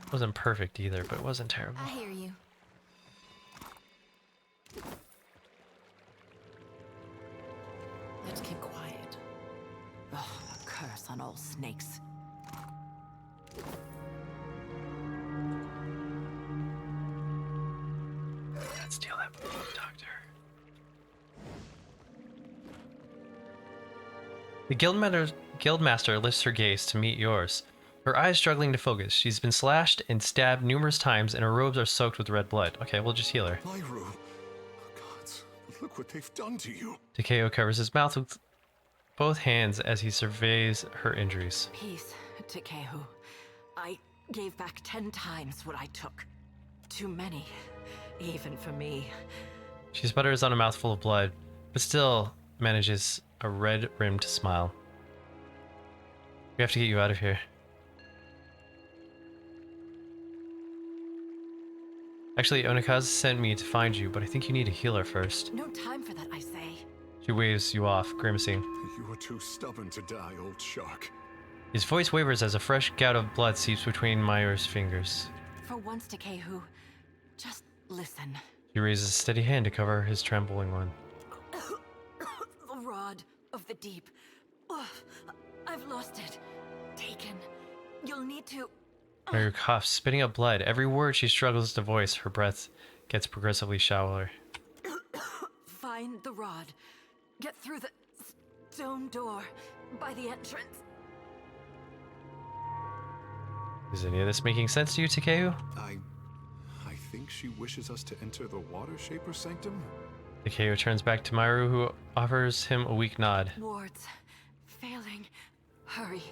It wasn't perfect either, but it wasn't terrible. I hear you. Let's keep quiet. Oh, a curse on all snakes. Let's deal that doctor. The guildmaster lifts her gaze to meet yours. Her eyes struggling to focus. She's been slashed and stabbed numerous times, and her robes are soaked with red blood. Okay, we'll just heal her. Myru, gods, look what they've done to you. Takeo covers his mouth with both hands as he surveys her injuries. Peace, Takeo. I gave back 10 times what I took. Too many, even for me. She sputters on a mouthful of blood, but still manages a red-rimmed smile. We have to get you out of here. Actually, Onikaze sent me to find you, but I think you need a healer first. No time for that, I say. She waves you off, grimacing. You are too stubborn to die, old shark. His voice wavers as a fresh gout of blood seeps between Myra's fingers. For once, Takeo, just listen. He raises a steady hand to cover his trembling one. The rod of the deep. Oh, I've lost it. Taken. You'll need to... Myra coughs, spitting up blood. Every word she struggles to voice, her breath gets progressively shallower. Find the rod. Get through the stone door by the entrance. Is any of this making sense to you, Takeo? I think she wishes us to enter the Water Shaper Sanctum? Takeo turns back to Myru, who offers him a weak nod. Wards. Failing. Hurry,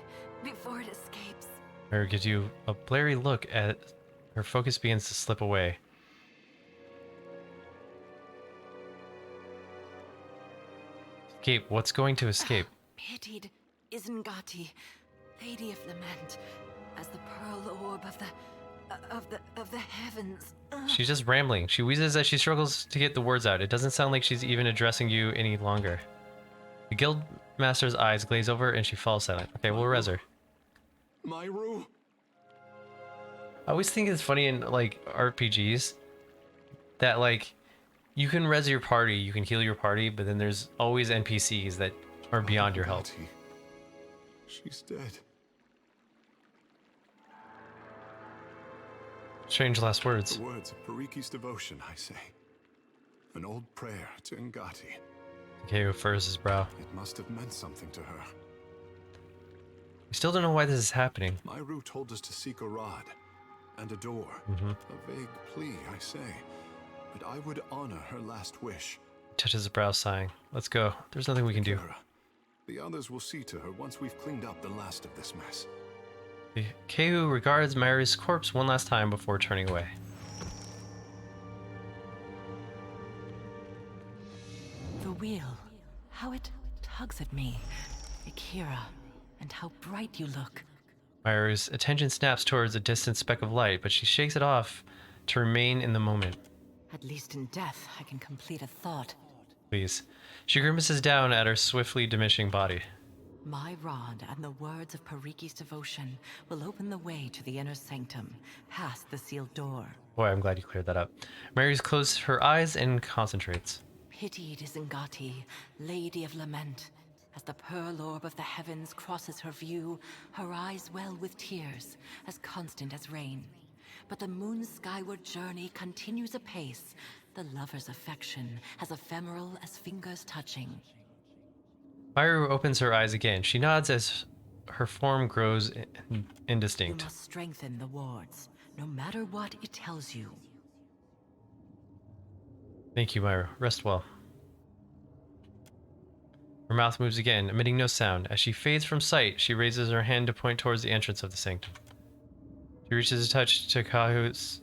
before it escapes. Myru gives you a blurry look as her focus begins to slip away. Escape? What's going to escape? Pitied Isengati, Lady of Lament, as the pearl orb of the heavens. She's just rambling. She wheezes as she struggles to get the words out. It doesn't sound like she's even addressing you any longer. The guild master's eyes glaze over and she falls silent. Okay, we'll res her. Myru? I always think it's funny in like RPGs that like you can res your party, you can heal your party, but then there's always NPCs that are beyond your help. She's dead. Strange last words. The words of Pariki's devotion, I say. An old prayer to Ngati. Takeo furrows his brow. It must have meant something to her. We still don't know why this is happening. Myru told us to seek a rod. and a door. Mm-hmm. A vague plea, I say, but I would honor her last wish. Touches his brow, sighing. Let's go. There's nothing we can do. The others will see to her once we've cleaned up the last of this mess. The Kehu regards Mary's corpse one last time before turning away. The wheel. How it tugs at me. Akira, and how bright you look. Myra's attention snaps towards a distant speck of light, but she shakes it off to remain in the moment. At least in death, I can complete a thought. Please. She grimaces down at her swiftly diminishing body. My rod and the words of Pariki's devotion will open the way to the inner sanctum, past the sealed door. Boy, I'm glad you cleared that up. Mary's closed her eyes and concentrates. Pitied is Ngati, Lady of Lament. As the pearl orb of the heavens crosses her view, her eyes well with tears, as constant as rain. But the moon's skyward journey continues apace, the lover's affection as ephemeral as fingers touching. Myra opens her eyes again. She nods as her form grows indistinct. You must strengthen the wards, no matter what it tells you. Thank you, Myra. Rest well. Her mouth moves again, emitting no sound. As she fades from sight, she raises her hand to point towards the entrance of the sanctum. She reaches a touch to Kahu's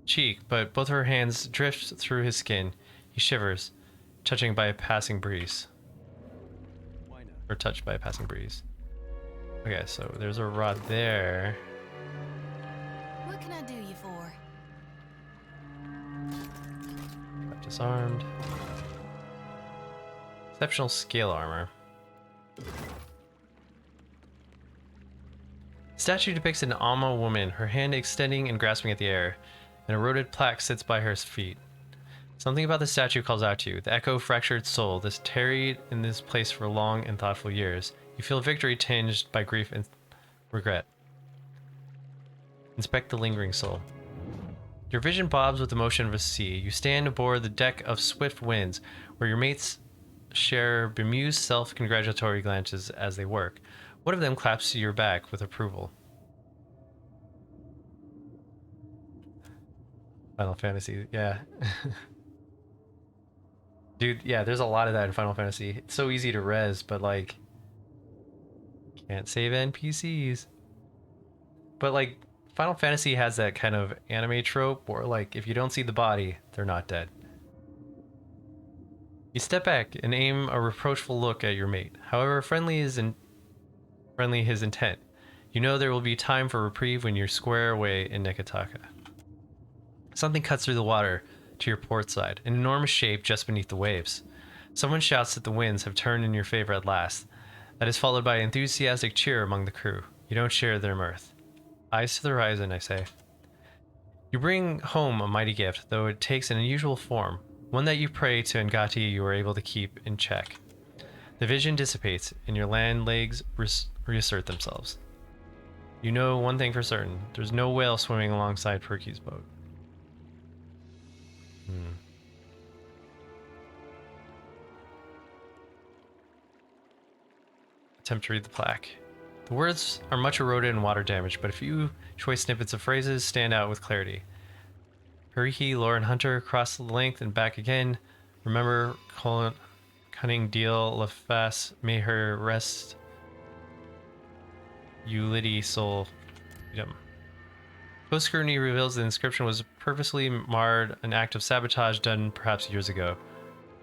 cheek, but both her hands drift through his skin. He shivers, touching by a passing breeze. Or touched by a passing breeze. Okay, so there's a rod there. What can I do you for? Got disarmed. Exceptional scale armor. The statue depicts an Amma woman, her hand extending and grasping at the air. An eroded plaque sits by her feet. Something about the statue calls out to you. The echo-fractured soul, this tarried in this place for long and thoughtful years. You feel victory tinged by grief and regret. Inspect the lingering soul. Your vision bobs with the motion of a sea. You stand aboard the deck of swift winds, where your mates share bemused self-congratulatory glances as they work. One of them claps your back with approval. Final Fantasy, yeah. Dude, yeah, there's a lot of that in Final Fantasy. It's so easy to res, but like, can't save NPCs. But like, Final Fantasy has that kind of anime trope where like, if you don't see the body, they're not dead. You step back and aim a reproachful look at your mate. However friendly his intent, you know there will be time for reprieve when you're square away in Nekataka. Something cuts through the water to your port side, an enormous shape just beneath the waves. Someone shouts that the winds have turned in your favor at last. That is followed by enthusiastic cheer among the crew. You don't share their mirth. Eyes to the horizon, I say. You bring home a mighty gift, though it takes an unusual form. One that you pray to Ngati you are able to keep in check. The vision dissipates, and your land legs reassert themselves. You know one thing for certain. There's no whale swimming alongside Perky's boat. Attempt to read the plaque. The words are much eroded and water damaged, but a few choice snippets of phrases stand out with clarity. Hariki, Lauren Hunter, cross the length and back again. Remember, cunning deal, Lafas, may her rest. Ulidi soul freedom. Close scrutiny reveals the inscription was purposely marred, an act of sabotage done perhaps years ago.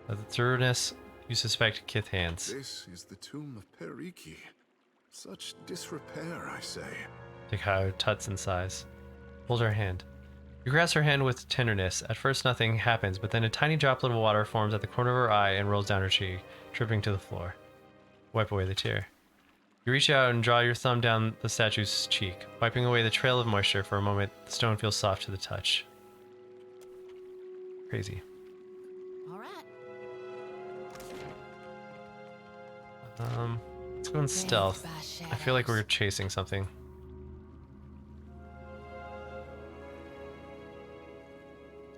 Of the thoroughness, you suspect Kith hands. This is the tomb of Periki. Such disrepair, I say. Takao tuts and sighs. Hold her hand. You grasp her hand with tenderness. At first nothing happens, but then a tiny droplet of water forms at the corner of her eye and rolls down her cheek, dripping to the floor. Wipe away the tear. You reach out and draw your thumb down the statue's cheek. Wiping away the trail of moisture for a moment, the stone feels soft to the touch. Crazy. All right. Let's go in stealth. I feel like we're chasing something.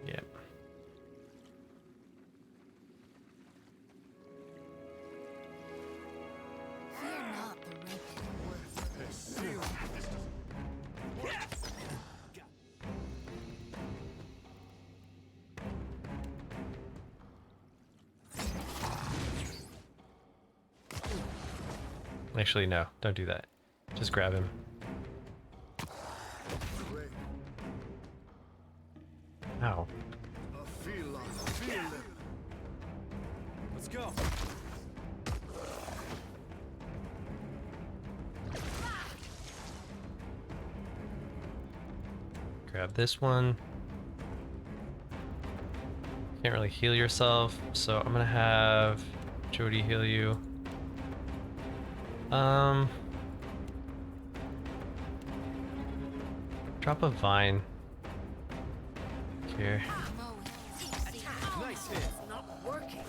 Yep. Actually, no, don't do that. Just grab him. Ow. Let's go. Grab this one. Can't really heal yourself, so I'm gonna have Jody heal you. Drop a vine here. Nice hit. Not working.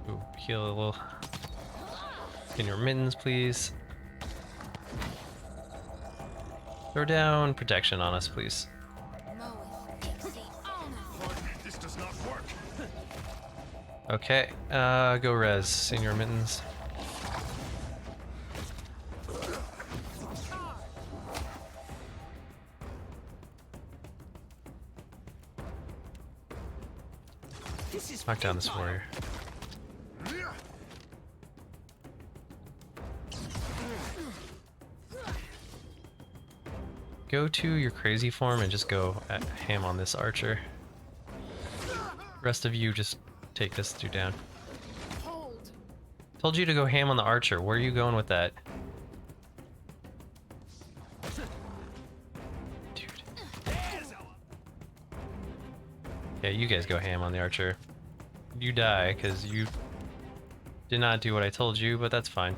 Ooh, heal a little. In your mittens, please. Throw down protection on us, please. This does not work. Okay, go res, senior mittens. Knock down this warrior. Go to your crazy form and just go at ham on this archer. Rest of you just take this dude down. Told you to go ham on the archer. Where are you going with that? Dude. Yeah, you guys go ham on the archer. You die because you did not do what I told you, but that's fine.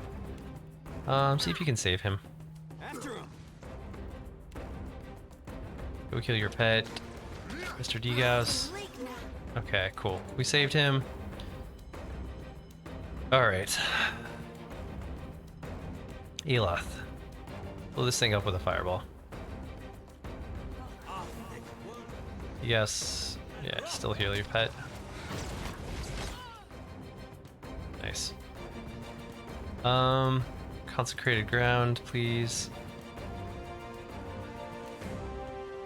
See if you can save him. After him. Go kill your pet, Mr. Degaus. Okay, cool. We saved him. Alright. Eloth. Blow this thing up with a fireball. Yes. Yeah, still heal your pet. Nice. Consecrated ground, please.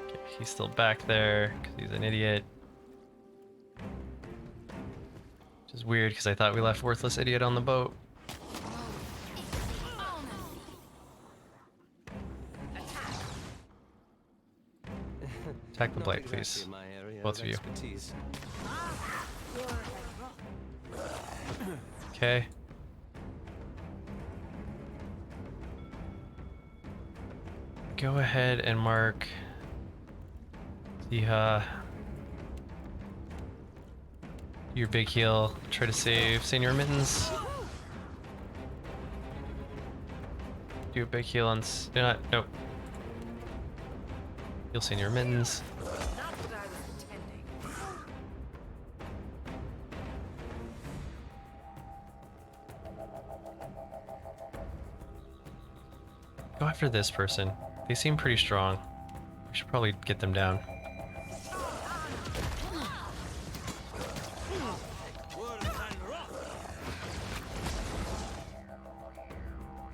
Okay, he's still back there because he's an idiot. Which is weird because I thought we left Worthless Idiot on the boat. Attack the blight, please. Both of you. Okay. Go ahead and mark the your big heal. Try to save Senior Mittens. Do a big heal on nope. Heal Senior Mittens. Go after this person. They seem pretty strong. We should probably get them down.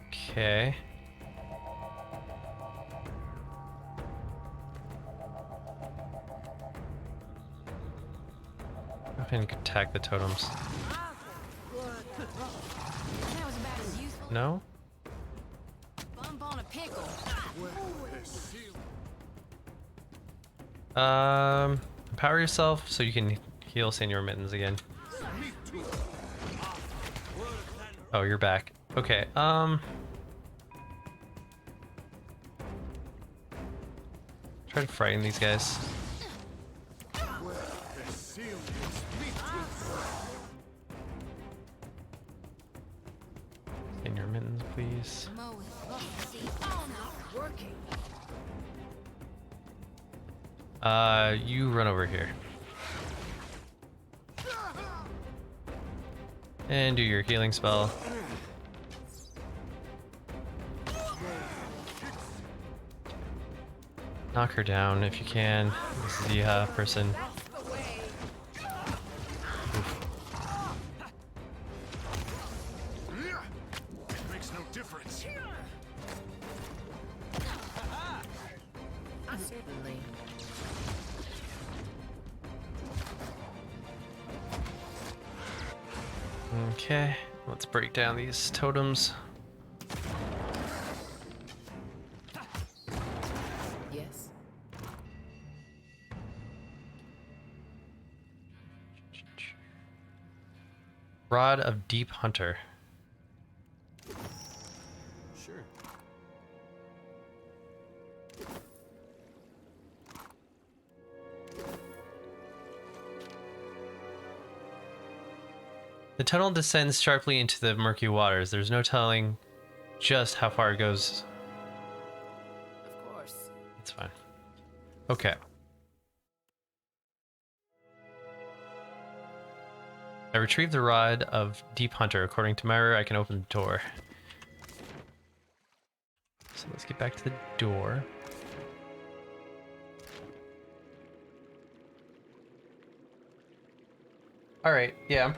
Okay. Go ahead and attack the totems. No? Empower yourself so you can heal Senior Mittens again. Oh, you're back. Okay, try to frighten these guys. Senior Mittens, please. You run over here. And do your healing spell. Knock her down if you can. This is the person. It makes no difference. Certainly. Okay, let's break down these totems. Yes. Rod of Deep Hunter. Sure. The tunnel descends sharply into the murky waters. There's no telling just how far it goes. Of course. It's fine. Okay. I retrieved the Rod of Deep Hunter. According to Myra, I can open the door. So let's get back to the door. Alright, yeah, I'm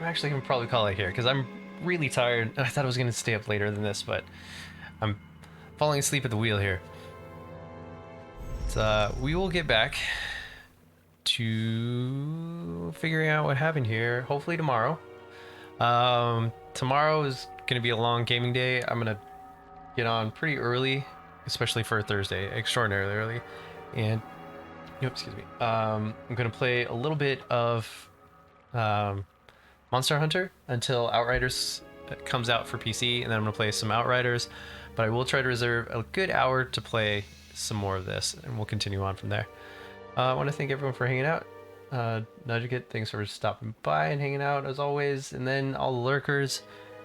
actually gonna probably call it here, because I'm really tired, and I thought I was gonna stay up later than this, but I'm falling asleep at the wheel here. So, we will get back to figuring out what happened here, hopefully tomorrow. Tomorrow is gonna be a long gaming day. I'm gonna get on pretty early, especially for a Thursday, extraordinarily early, and, excuse me, I'm gonna play a little bit of Monster Hunter until Outriders comes out for PC, and then I'm gonna play some Outriders, but I will try to reserve a good hour to play some more of this, and we'll continue on from there. I want to thank everyone for hanging out. Nudgegit, thanks for stopping by and hanging out as always, and then all the lurkers,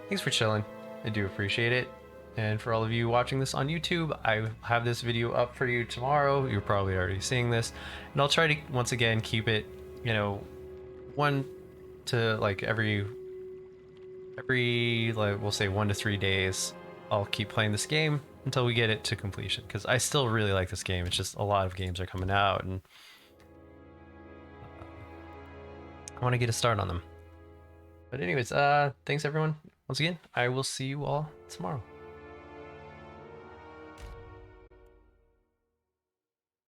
thanks for chilling. I do appreciate it. And for all of you watching this on YouTube, I have this video up for you tomorrow. You're probably already seeing this, and I'll try to once again keep it, one to like every like we'll say 1 to 3 days. I'll keep playing this game until we get it to completion, because I still really like this game. It's just a lot of games are coming out, and I want to get a start on them. But anyways, thanks everyone once again. I will see you all tomorrow.